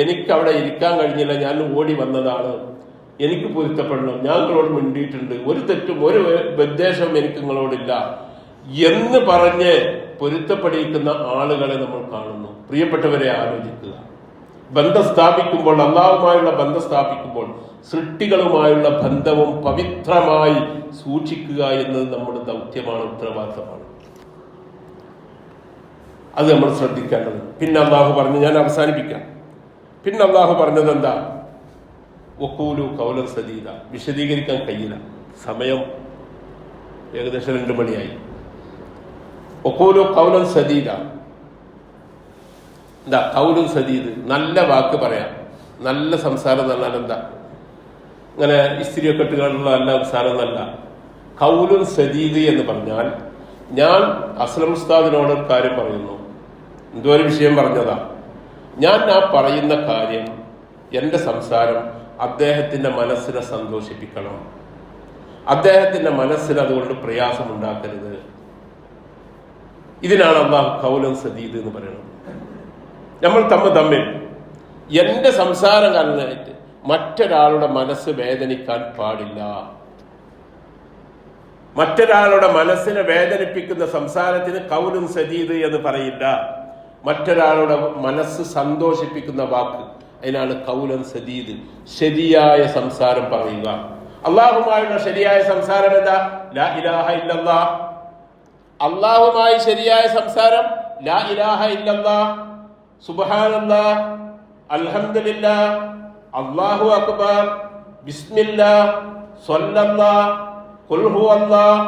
എനിക്ക് അവിടെ ഇരിക്കാൻ കഴിഞ്ഞില്ല, ഞാൻ ഓടി വന്നതാണ്, എനിക്ക് പൊരുത്തപ്പെടണം, ഞാൻ നിങ്ങളോട് മിണ്ടിയിട്ടുണ്ട്, ഒരു തെറ്റും ഒരു ഉദ്ദേശവും എനിക്ക് നിങ്ങളോടില്ല എന്ന് പറഞ്ഞ് പൊരുത്തപ്പെടിയിക്കുന്ന ആളുകളെ നമ്മൾ കാണുന്നു. പ്രിയപ്പെട്ടവരെ ആലോചിക്കുക, ബന്ധം സ്ഥാപിക്കുമ്പോൾ, അള്ളാഹുമായുള്ള ബന്ധം സ്ഥാപിക്കുമ്പോൾ സൃഷ്ടികളുമായുള്ള ബന്ധവും പവിത്രമായി സൂക്ഷിക്കുക എന്നത് നമ്മുടെ ദൗത്യമാണ്, ഉത്തരവാദിത്തമാണ്. അത് നമ്മൾ ശ്രദ്ധിക്കേണ്ടത്. പിന്നെ അള്ളാഹു പറഞ്ഞു, ഞാൻ അവസാനിപ്പിക്കാം. പിന്നെ അള്ളാഹു പറഞ്ഞത് എന്താ? വഖൂലു ഖൗലൻ സദീദ. വിശദീകരിക്കാൻ കഴിയില്ല, സമയം ഏകദേശം 2 മണിയായി. വഖൂലു ഖൗലൻ സദീദ. എന്താ ഖൗലുൻ സദീദ്? നല്ല വാക്ക് പറയാം, നല്ല സംസാരം എന്ന് പറഞ്ഞാൽ എന്താ? ഇങ്ങനെ ഇസ്തിരിയൊക്കെ ഇട്ടുകൊണ്ടുള്ള നല്ല സംസാരം എന്നല്ല. ഖൗലുൻ സദീദ് എന്ന് പറഞ്ഞാൽ, ഞാൻ അസ്ലം ഉസ്താദിനോട് ഒരു കാര്യം പറയുന്നു, എന്തോ ഒരു വിഷയം പറഞ്ഞതാ, ഞാൻ ആ പറയുന്ന കാര്യം, എൻ്റെ സംസാരം അദ്ദേഹത്തിന്റെ മനസ്സിനെ സന്തോഷിപ്പിക്കണം, അദ്ദേഹത്തിന്റെ മനസ്സിന് അതുകൊണ്ട് പ്രയാസമുണ്ടാക്കരുത്. ഇതിനാണ് അല്ലാഹു ഖൗലൻ സദീദ് എന്ന് പറയുന്നത്. നമ്മൾ തമ്മിൽ എന്റെ സംസാരം കാരണമായിട്ട് മറ്റൊരാളുടെ മനസ്സ് വേദനിക്കാൻ പാടില്ല. മറ്റൊരാളുടെ മനസ്സിനെ വേദനിപ്പിക്കുന്ന സംസാരത്തിന് ഖൗലുൻ സദീദ് എന്ന് പറയില്ല. മറ്റൊരാളുടെ മനസ്സ് സന്തോഷിപ്പിക്കുന്ന വാക്ക്, അതിനാണ് ഖൗലുൻ സദീദ്. ശരിയായ സംസാരം പറയുക. അള്ളാഹുമായുള്ള ശരിയായ സംസാരം എന്താ? ലാ ഇലാഹ ഇല്ലല്ലാഹ്. അള്ളാഹുമായി ശരിയായ സംസാരം ലാ ഇലാഹ ഇല്ലല്ലാഹ്, സുബ്ഹാനല്ലാഹ്, അൽഹംദുലില്ലാഹ്, അല്ലാഹു അക്ബർ, ബിസ്മില്ലാഹ്, സ്വല്ലല്ലാഹ്, ഖുൽ ഹുവല്ലാഹ്.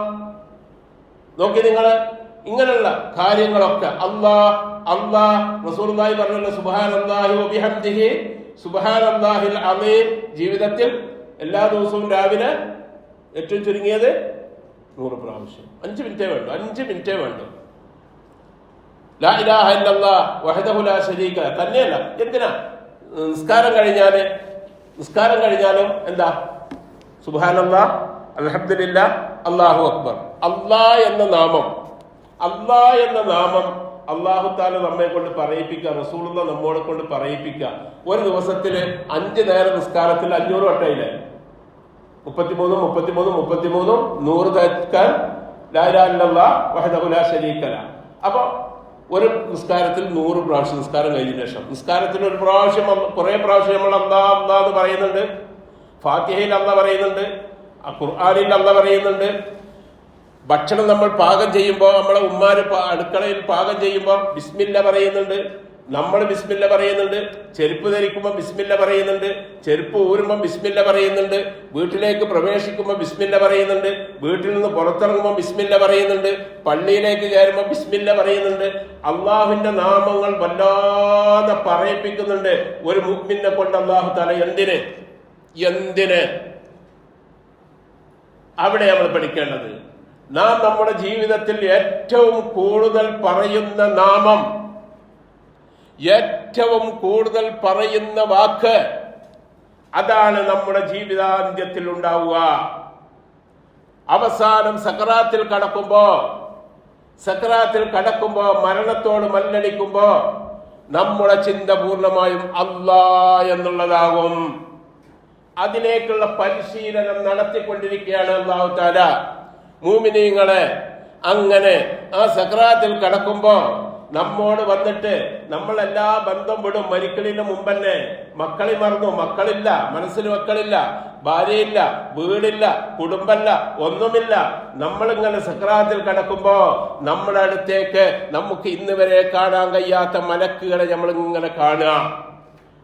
നോക്കി നിങ്ങൾ, ഇങ്ങനെയുള്ള കാര്യങ്ങളൊക്കെ റസൂലുള്ളാഹി പറഞ്ഞല്ലോ, സുബ്ഹാനല്ലാഹി വബിഹംദിഹി സുബ്ഹാനല്ലാഹിൽ അസീം. ജീവിതത്തിൽ എല്ലാ ദിവസവും രാവിലെ ഏറ്റവും ചുരുങ്ങിയത് 100 പ്രാവശ്യം. 5 മിനിറ്റേ വേണ്ടു. ലാ ഇലാഹ ഇല്ലല്ലാഹ് വഹ്ദഹു ലാ ശരീക തന്നെയല്ല, എന്തിനാ നിസ്കാരം കഴിഞ്ഞാലും എന്താ സുബ്ഹാനല്ലാഹ്, അൽഹംദുലില്ലാഹ്, അല്ലാഹു അക്ബർ. അല്ലാഹ് എന്ന നാമം അല്ലാഹു തആല നമ്മെ കൊണ്ട് പറയിപ്പിക്കുക, റസൂലുള്ളാഹി നമ്മോട് കൊണ്ട് പറയിപ്പിക്കുക. ഒരു ദിവസത്തില് 5 നേരം നിസ്കാരത്തിൽ 500 വട്ടയില്ലേ, 33 100 തേക്കാൻ ലാ ഇലാഹ ഇല്ലല്ലാഹ് വഹ്ദഹു ലാ ശരീക ലഹ്. അപ്പൊ ഒരു നിസ്കാരത്തിൽ 100 പ്രാവശ്യം നിസ്കാരം കഴിഞ്ഞതിന് ശേഷം, നിസ്കാരത്തിൽ ഒരു പ്രാവശ്യം കുറെ പ്രാവശ്യം നമ്മൾ അല്ലാഹ് എന്ന് പറയുന്നുണ്ട്. ഫാത്തിഹയിൽ അല്ലാഹ് പറയുന്നുണ്ട്, ഖുർആനിൽ അല്ലാഹ് പറയുന്നുണ്ട്. ഭക്ഷണം നമ്മൾ പാകം ചെയ്യുമ്പോൾ, നമ്മളെ ഉമ്മാര് അടുക്കളയിൽ പാകം ചെയ്യുമ്പോൾ ബിസ്മില്ല പറയുന്നുണ്ട്, നമ്മൾ ബിസ്മില്ല പറയുന്നുണ്ട്. ചെരുപ്പ് ധരിക്കുമ്പോൾ ബിസ്മില്ല പറയുന്നുണ്ട്, ചെരുപ്പ് ഊരുമ്പോൾ ബിസ്മില്ല പറയുന്നുണ്ട്, വീട്ടിലേക്ക് പ്രവേശിക്കുമ്പോൾ ബിസ്മില്ല പറയുന്നുണ്ട്, വീട്ടിൽ നിന്ന് പുറത്തിറങ്ങുമ്പോൾ ബിസ്മില്ല പറയുന്നുണ്ട്, പള്ളിയിലേക്ക് കയറുമ്പോൾ ബിസ്മില്ല പറയുന്നുണ്ട്. അള്ളാഹുവിന്റെ നാമങ്ങൾ വല്ലാതെ പറയിപ്പിക്കുന്നുണ്ട് ഒരു മുഅ്മിനെ കൊണ്ട്. അള്ളാഹു തആല എന്തിന് അവിടെ നമ്മൾ പഠിക്കേണ്ടത്, നാം നമ്മുടെ ജീവിതത്തിൽ ഏറ്റവും കൂടുതൽ പറയുന്ന നാമം, ഏറ്റവും കൂടുതൽ പറയുന്ന വാക്ക്, അതാണ് നമ്മുടെ ജീവിതാന്ത്യത്തിൽ ഉണ്ടാവുക. അവസാനം സക്രാത്തിൽ കടക്കുമ്പോ മരണത്തോട് മല്ലടിക്കുമ്പോ നമ്മുടെ ചിന്ത പൂർണ്ണമായും അല്ലാഹ് എന്നുള്ളതാകും. അതിലേക്കുള്ള പരിശീലനം നടത്തിക്കൊണ്ടിരിക്കുകയാണ് അല്ലാഹു തആല മുഅ്മിനീങ്ങളെ. അങ്ങനെ ആ സക്രാത്തിൽ കടക്കുമ്പോ നമ്മോട് വന്നിട്ട് നമ്മളെല്ലാ ബന്ധം വിടും. മരിക്കലിന് മുമ്പന്നെ മക്കളെ മറന്നു, മക്കളില്ല, മനസ്സിൽ മക്കളില്ല, ഭാര്യയില്ല, വീടില്ല, കുടുംബല്ല, ഒന്നുമില്ല. നമ്മളിങ്ങനെ സക്രാത്തിൽ കടക്കുമ്പോ നമ്മുടെ അടുത്തേക്ക് നമുക്ക് ഇന്ന് വരെ കാണാൻ കഴിയാത്ത മലക്കുകളെ നമ്മളിങ്ങനെ കാണുക.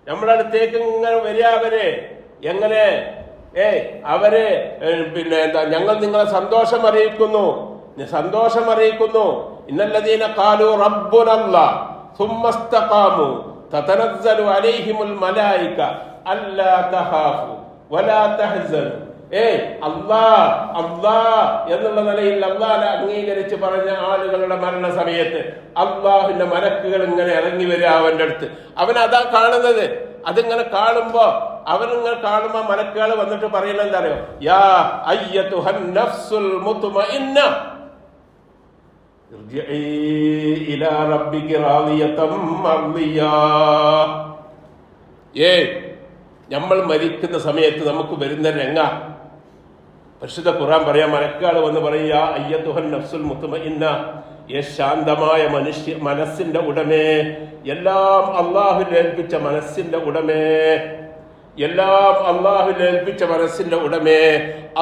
നമ്മുടെ അടുത്തേക്ക് ഇങ്ങനെ വരിക. എങ്ങനെ അവര് എന്താ, ഞങ്ങൾ നിങ്ങളെ സന്തോഷം അറിയിക്കുന്നു. ഇന്നല്ലദീന ഖാലു റബ്ബുനല്ലാഹ് സുമ്മ ഇസ്തഖാമു തതനസ്സലു അലൈഹിമുൽ മലായിക അല്ലാ തഖാഫു വലാ തഹ്സനു. അല്ലാഹ് എന്നുള്ള നിലയിൽ അല്ലാഹനെ അംഗീകരിച്ച് പറഞ്ഞ ആളുകളുടെ മരണ സമയത്ത് അല്ലാഹുവിന്റെ മലക്കുകൾ ഇങ്ങനെ ഇറങ്ങി വരിക അവന്റെ അടുത്ത്. അവൻ അതാ കാണുന്നത്. അതിങ്ങനെ കാണുമ്പോ മലക്കുകൾ വന്നിട്ട് പറയുന്നത് എന്താ അറിയോ? യാ അയ്യതുഹൻ നഫ്സുൽ മുത്മഇന്ന ഇർജിഇ ഇലാ റബ്ബിക റാദിയതം മർദിയാ. നമ്മൾ മരിക്കുന്ന സമയത്ത് നമുക്ക് വരുന്ന രംഗ പരിശുദ്ധ ഖുർആൻ പറയാം. മലക്കുകൾ വന്ന് പറയും, യാ അയ്യതുഹൻ നഫ്സുൽ മുത്മഇന്ന, ശാന്തമായ മനസ്സിന്റെ ഉടമേ, എല്ലാം അള്ളാഹുവിൽ ഏൽപ്പിച്ച മനസ്സിന്റെ ഉടമേ,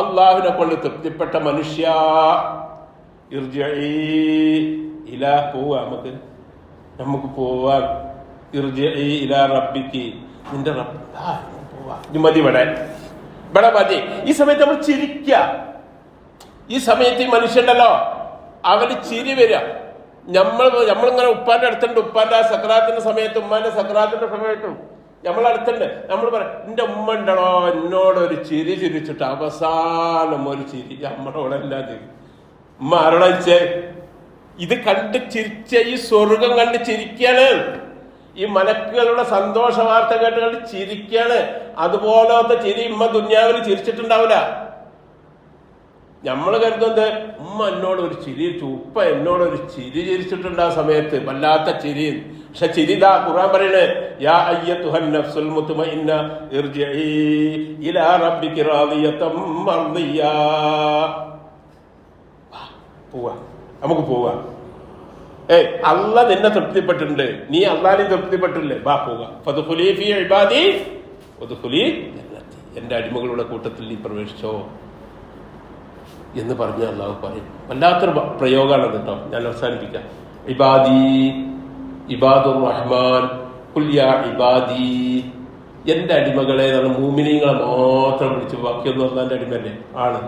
അള്ളാഹുവിനെ കൊണ്ട് തൃപ്തിപ്പെട്ട മനുഷ്യ, ഇർജിഇ ഇലാ, നമുക്ക് പോവാം. ഇർജിഇ ഇലാ റബ്ബിക്കി, നിന്റെ റബ്ബ് മതി. ഇവിടെ മതി. ഈ സമയത്ത് നമ്മൾ ചിരിക്കുക. ഈ സമയത്ത് ഈ മനുഷ്യണ്ടല്ലോ, അവന് ചിരി വരിക. നമ്മളിങ്ങനെ ഉപ്പാന്റെ അടുത്തുണ്ട്. ഉപ്പാന്റെ ആ സക്രാത്തിന്റെ സമയത്ത്, ഉമ്മാന്റെ സക്രാത്തിന്റെ സമയത്തും നമ്മളടുത്തുണ്ട്. നമ്മൾ പറയാം, എന്റെ ഉമ്മ ഉണ്ടോ എന്നോടൊരു ചിരി ചിരിച്ചിട്ട് അവസാനം ഒരു ചിരി നമ്മളോടല്ലാതെ. ഉമ്മ ആരോടേ ഇത് കണ്ട് ചിരിച്ച, ഈ സ്വർഗം കണ്ട് ചിരിക്കാണ്. ഈ മലക്കുകളുടെ സന്തോഷ വാർത്ത കേട്ട് കണ്ട് ചിരിക്കാണ്. അതുപോലത്തെ ചിരി ഉമ്മ ദുന്യാവിൽ ചിരിച്ചിട്ടുണ്ടാവില്ല. നമ്മൾ കരുതുന്നത് ഉമ്മ എന്നോട് ഒരു ചിരി, ഉപ്പ എന്നോടൊരു ചിരി ചിരിച്ചിട്ടുണ്ട് ആ സമയത്ത്, വല്ലാത്ത ചിരി. പക്ഷെ ചിരിതാ ഖുർആൻ പറയണേ, യാ അയ്യതുഹൻ നഫ്സുൽ മുത്മഇന്ന ഇർജിഇ ഇലാ റബ്ബിക റാദിയതം മർദിയാ. നമുക്ക് പോവാ. അല്ലാഹ് നിന്നെ തൃപ്തിപ്പെട്ടിട്ടുണ്ട്, നീ അല്ലാഹനെ തൃപ്തിപ്പെട്ടില്ലേ, പോവാ. ഫദ്ഖുലി ഫീ ഇബാദി വദ്ഖുലി ജന്നതി, എന്റെ അടിമകളുടെ കൂട്ടത്തിൽ നീ പ്രവേശിച്ചോ എന്ന് പറഞ്ഞ അള്ളാഹു പറയും. വല്ലാത്തൊരു പ്രയോഗമാണ് കേട്ടോ. ഞാൻ അവസാനിപ്പിക്കാം. ഇബാദുർ റഹ്മാൻ ഖുൽ യാ ഇബാദി, എന്റെ അടിമകളെ, മുഅ്മിനീങ്ങളെ മാത്രം വിളിച്ചു, ബാക്കിയൊന്നും അള്ളാന്റെ അടിമല്ലേ ആണ്.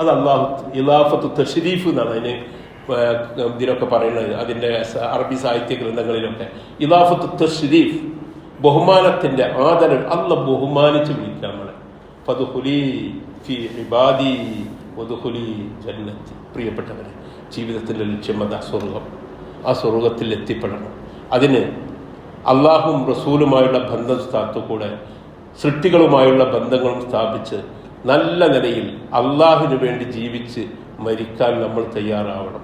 അത് അള്ളാഹു ഇലാഫത്തു തശ്രീഫ് എന്നാണ് അതിന് ഇതിനൊക്കെ പറയുന്നത്, അതിൻ്റെ അറബി സാഹിത്യ ഗ്രന്ഥങ്ങളിലൊക്കെ ഇദാഫത്ത് തശ്രീഫ്, ബഹുമാനത്തിൻ്റെ ആദരവ്. അല്ല ബഹുമാനിച്ച് വിളിക്കുക നമ്മളെ. ഫദ്ഖുലി ഫി ഇബാദി വദ്ഖുലി ജന്നത്തി. പ്രിയപ്പെട്ടവരെ, ജീവിതത്തിൻ്റെ ലക്ഷ്യം അത് സ്വർഗം. ആ സ്വർഗത്തിൽ എത്തിപ്പെടണം. അതിന് അള്ളാഹും റസൂലുമായുള്ള ബന്ധം സ്ഥാപിച്ചുകൂടെ, സൃഷ്ടികളുമായുള്ള ബന്ധങ്ങളും സ്ഥാപിച്ച് നല്ല നിലയിൽ അള്ളാഹുവിന് വേണ്ടി ജീവിച്ച് മരിക്കാൻ നമ്മൾ തയ്യാറാവണം.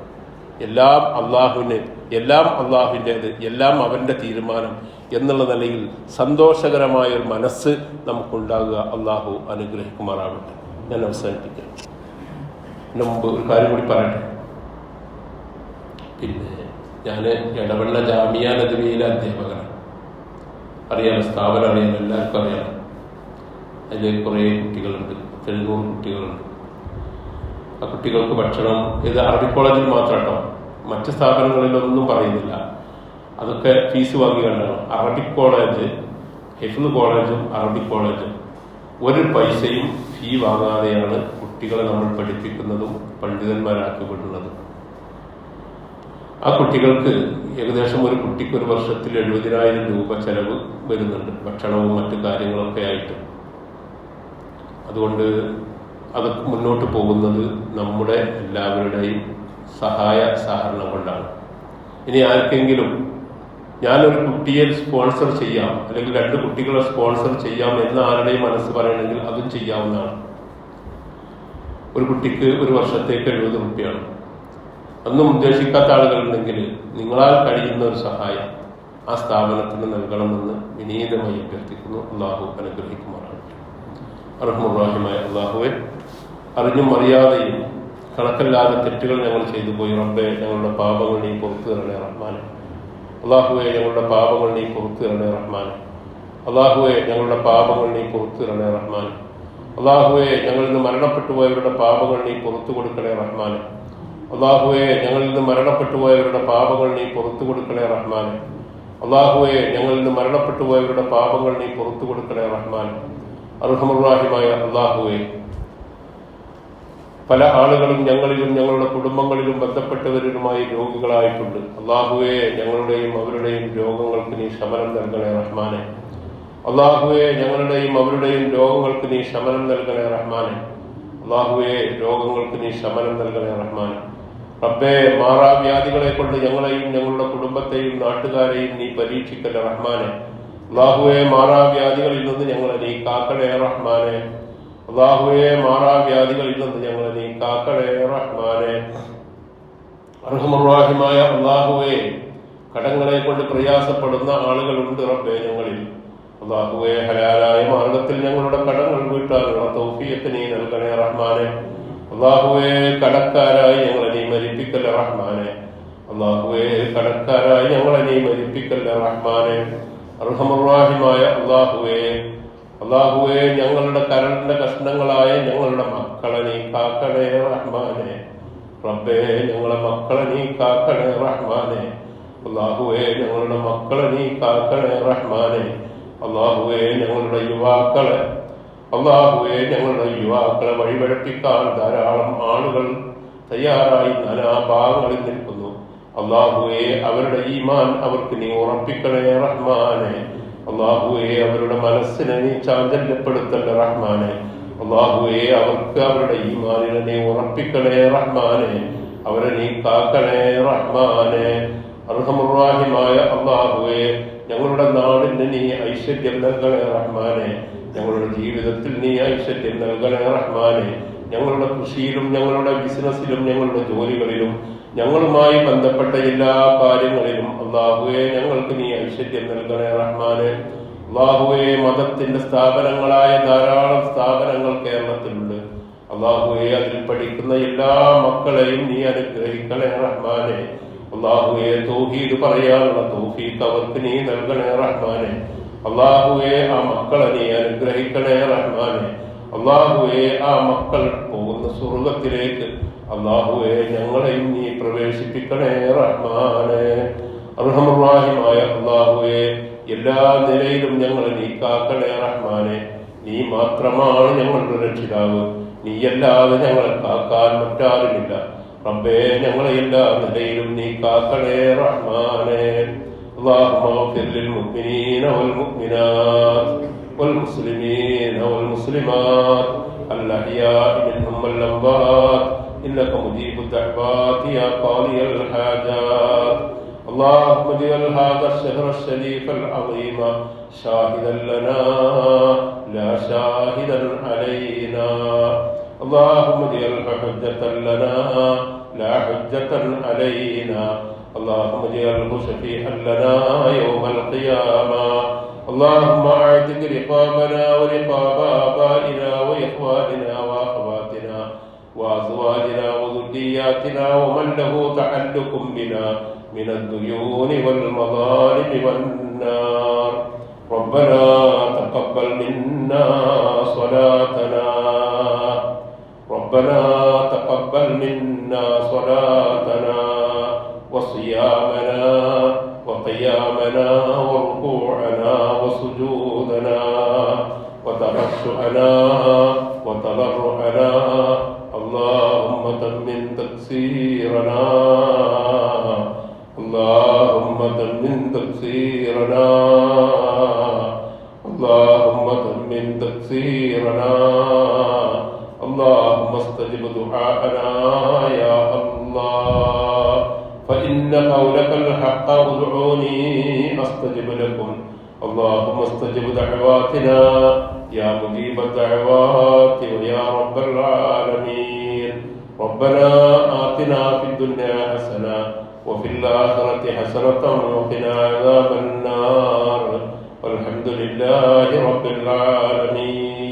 എല്ലാം അള്ളാഹുവിൻ്റേത്, എല്ലാം അവൻ്റെ തീരുമാനം എന്നുള്ള നിലയിൽ സന്തോഷകരമായൊരു മനസ്സ് നമുക്കുണ്ടാകുക. അള്ളാഹു അനുഗ്രഹിക്കുമാറാവട്ടെ. ഞാൻ അവസാനിപ്പിക്കാം. മുമ്പ് ഒരു കാര്യം കൂടി പറയട്ടെ. പിന്നെ ഞാൻ ഇടവെള്ള ജാമിയ നദ്വിയിലെ അധ്യാപകനാണ്. അറിയാലോ, സ്ഥാപനം അറിയാലോ, എല്ലാവർക്കും അറിയാലോ. അതിൽ കുറേ കുട്ടികളുണ്ട്, 700 കുട്ടികളുണ്ട്. ആ കുട്ടികൾക്ക് ഭക്ഷണം ഇത് അറബി കോളേജിൽ മാത്രം കേട്ടോ, മറ്റ് സ്ഥാപനങ്ങളിലൊന്നും പറയുന്നില്ല. അതൊക്കെ ഫീസ് വാങ്ങി കണ്ടാണ്. അറബിക് കോളേജ്, ഹിഫ്ള് കോളേജും അറബിക് കോളേജും ഒരു പൈസയും ഫീ വാങ്ങാതെയാണ് കുട്ടികളെ നമ്മൾ പഠിപ്പിക്കുന്നതും പണ്ഡിതന്മാരാക്കപ്പെടുന്നതും. ആ കുട്ടികൾക്ക് ഏകദേശം ഒരു കുട്ടിക്ക് ഒരു വർഷത്തിൽ 70,000 രൂപ ചെലവ് വരുന്നുണ്ട്, ഭക്ഷണവും മറ്റു കാര്യങ്ങളൊക്കെ ആയിട്ട്. അതുകൊണ്ട് അത് മുന്നോട്ട് പോകുന്നത് നമ്മുടെ എല്ലാവരുടെയും സഹായ സഹകരണം കൊണ്ടാണ്. ഇനി ആർക്കെങ്കിലും ഞാനൊരു കുട്ടിയെ സ്പോൺസർ ചെയ്യാം, അല്ലെങ്കിൽ 2 കുട്ടികളെ സ്പോൺസർ ചെയ്യാം എന്ന് ആരുടെയും മനസ്സ് പറയണമെങ്കിൽ അതും ചെയ്യാവുന്നതാണ്. ഒരു കുട്ടിക്ക് ഒരു വർഷത്തേക്ക് 70 രൂപയാണ്. ഒന്നും ഉദ്ദേശിക്കാത്ത ആളുകളുണ്ടെങ്കിൽ നിങ്ങളാൽ കഴിയുന്ന ഒരു സഹായം ആ സ്ഥാപനത്തിന് നൽകണമെന്ന് വിനീതമായി അഭ്യർത്ഥിക്കുന്നു. അള്ളാഹു അനുഗ്രഹിക്കുമാറാകട്ടെ. അർഹമുർ-റഹീമായ അള്ളാഹുവെ, അറിഞ്ഞും അറിയാതെയും കണക്കല്ലാതെ തെറ്റുകൾ ഞങ്ങൾ ചെയ്തു പോയി. റബ്ബേ, ഞങ്ങളുടെ പാപങ്ങൾ നീ പുറത്തു തരണേ റഹ്മാനെ. അള്ളാഹുവെ, ഞങ്ങളുടെ പാപങ്ങൾ നീ പുറത്തു തരണേ റഹ്മാനെ. അള്ളാഹുവെ, ഞങ്ങളുടെ പാപങ്ങൾ നീ പുറത്തു തരണേ റഹ്മാനെ. അള്ളാഹുവെ, ഞങ്ങളിൽ നിന്ന് മരണപ്പെട്ടു പോയവരുടെ പാപങ്ങൾ നീ പുറത്തു കൊടുക്കണേ റഹ്മാനെ. അള്ളാഹുവെ, ഞങ്ങളിൽ നിന്ന് മരണപ്പെട്ടു പോയവരുടെ പാപങ്ങൾ നീ പുറത്തു കൊടുക്കണേ റഹ്മാനെ. അള്ളാഹുവെ, ഞങ്ങളിൽ നിന്ന് മരണപ്പെട്ടു പോയവരുടെ പാപങ്ങൾ നീ പുറത്തു കൊടുക്കണേ റഹ്മാനെ. അർഹമുർ-റഹീമായ അള്ളാഹുവെ, പല ആളുകളും ഞങ്ങളിലും ഞങ്ങളുടെ കുടുംബങ്ങളിലും ബന്ധപ്പെട്ടവരുമായി രോഗികളായിട്ടുണ്ട്. അള്ളാഹുവെ, ഞങ്ങളുടെയും അവരുടെയും രോഗങ്ങൾക്ക് നീ ശമനം നൽകണേ റഹ്മാനെ. അള്ളാഹുവെ, ഞങ്ങളുടെയും അവരുടെയും രോഗങ്ങൾക്ക് നീ ശമനം നൽകണേ റഹ്മാനെ. അള്ളാഹുവെ, രോഗങ്ങൾക്ക് നീ ശമനം നൽകണേ റഹ്മാനെ. റബ്ബേ, മാറാവ്യാധികളെ കൊണ്ട് ഞങ്ങളെയും ഞങ്ങളുടെ കുടുംബത്തെയും നാട്ടുകാരെയും നീ പരീക്ഷിക്കല്ലേ റഹ്മാനെ. അള്ളാഹുവെ, മാറാവ്യാധികളിൽ നിന്ന് ഞങ്ങളെ നീ കാക്കണേ റഹ്മാനെ. അള്ളാഹുവെ, മാറാവ്യാധികളിൽ നിന്ന് ഞങ്ങളെ നീ കാക്കണേ റഹ്മാനെ. അർഹമുർ-റഹീമായ അള്ളാഹുവെ, കടങ്ങളെ കൊണ്ട് പ്രയാസപ്പെടുന്ന ആളുകളുണ്ട് റബ്ബേ ഞങ്ങളിൽ. അള്ളാഹുവെ, ഹലാലായ മാർഗത്തിൽ ഞങ്ങളുടെ കടങ്ങൾ വീട്ടാനുള്ള തൗഫീഖ് നീ നൽകണേ റഹ്മാനെ. അള്ളാഹുവെ, കടക്കാരായി ഞങ്ങളെ നീ മരിപ്പിക്കല്ല റഹ്മാനെ. അള്ളാഹുവെ, കടക്കാരായി ഞങ്ങളെ നീ മരിപ്പിക്കല്ല റഹ്മാനെ. അർഹമുർ-റഹീമായ അള്ളാഹുവെ, അള്ളാഹുവെ, ഞങ്ങളുടെ കരളിന്റെ കഷ്ണങ്ങളായ ഞങ്ങളുടെ മക്കളെ നീ കാക്കണേ റഹ്മാനെ. റബ്ബേ, ഞങ്ങളുടെ മക്കളെ നീ കാക്കണേ റഹ്മാനെ. അള്ളാഹുവെ, ഞങ്ങളുടെ മക്കളെ നീ കാക്കണേ റഹ്മാനെ. അള്ളാഹുവെ, ഞങ്ങളുടെ യുവാക്കളെ വഴിപഴപ്പിക്കാൻ ധാരാളം ആളുകൾ തയ്യാറായി നാനാഭാഗങ്ങളിൽ നിൽക്കുന്നു. അള്ളാഹുവെ, അവരുടെ ഈമാൻ അവർക്ക് നീ ഉറപ്പിക്കണേ റഹ്മാനെ. അള്ളാഹുവെ, അവരുടെ മനസ്സിനെ നീ ചാഞ്ചല്യപ്പെടുത്തല്ലേ റഹ്മാനെ. അള്ളാഹുവെ, അവർക്ക് അവരുടെ ഈമാനിനെ നീ ഉറപ്പിക്കണേ റഹ്മാനെ. അവരെ നീ കാക്കണേ റഹ്മാനെ. അർഹമുർ-റഹീമായ അള്ളാഹുവെ, ഞങ്ങളുടെ നാടിന് നീ ഐശ്വര്യം നൽകണേ റഹ്മാനെ. ഞങ്ങളുടെ ജീവിതത്തിൽ നീ ഐശ്വര്യം നൽകണേ റഹ്മാനെ. ഞങ്ങളുടെ കൃഷിയിലും ഞങ്ങളുടെ ബിസിനസ്സിലും ഞങ്ങളുടെ ജോലികളിലും ഞങ്ങളുമായി ബന്ധപ്പെട്ട എല്ലാ കാര്യങ്ങളിലും അള്ളാഹുവെ, ഞങ്ങൾക്ക് നീ ഐശ്വര്യം നൽകണേ റഹ്മാനെ. അള്ളാഹുവെ, മതത്തിന്റെ സ്ഥാപനങ്ങളായ ധാരാളം സ്ഥാപനങ്ങൾ കേരളത്തിലുണ്ട്. അള്ളാഹുവെ, അതിൽ പഠിക്കുന്ന എല്ലാ മക്കളെയും നീ അനുഗ്രഹിക്കണേ റഹ്മാനെ. അള്ളാഹുവെ, തൗഹീദ് പറയാനുള്ള തൗഫീഖ് അവർക്ക് നീ നൽകണേ റഹ്മാനെ. അള്ളാഹുവെ, ആ മക്കളെ നീ അനുഗ്രഹിക്കണേ റഹ്മാനെ. അള്ളാഹുവെ, ആ മക്കൾ പോകുന്ന സ്വർഗത്തിലേക്ക് അള്ളാഹുവെ, ഞങ്ങളെയും നീ പ്രവേശിപ്പിക്കണേ റഹ്മാനെ. അർഹമുർ-റഹീമായ അള്ളാഹുവെ, എല്ലാ നിലയിലും ഞങ്ങളെ നീ കാക്കണേ റഹ്മാനെ. നീ മാത്രമാണ് ഞങ്ങളുടെ രക്ഷിതാവ്. നീയല്ലാതെ ഞങ്ങളെ കാക്കാൻ മറ്റാരുമില്ല. റബ്ബേ ഞങ്ങളെ എല്ലാ നിലയിലും നീ കാക്കണേ റഹ്മാനേ. اللهم اغفر للمؤمنين والمؤمنات والمسلمين والمسلمات الأحياء منهم والأموات إنك مجيب الدعوات يا قاضي الحاجات. اللهم اجعل هذا الشهر الشريف العظيم شاهدا لنا لا شاهدا علينا. اللهم اجعله حجة لنا لا حجة علينا. اللهم اجعله شفيعا لنا يوم القيامة. اللهم اعتق رقابنا ورقاب آبائنا وإخواننا وأخواتنا وأزواجنا وذرياتنا ومن له تعلق بنا من الديون والمظالم والنار. ربنا تقبل منا صلاتنا. ربنا تقبل منا صلاتنا وصيامنا وقيامنا وركوعنا وسجودنا وتخشعنا وتضرعنا. اللهم تمن تقصيرنا. اللهم تمن تقصيرنا. اللهم تمن تقصيرنا. اللهم استجب دعاءنا يا الله. فإن قولك الحق ادعوني أستجب لكم. اللهم استجب دعواتنا يا مجيب الدعوات ويا رب العالمين. ربنا آتنا في الدنيا حسنة وفي الآخرة حسنة وقنا عذاب النار. والحمد لله رب العالمين.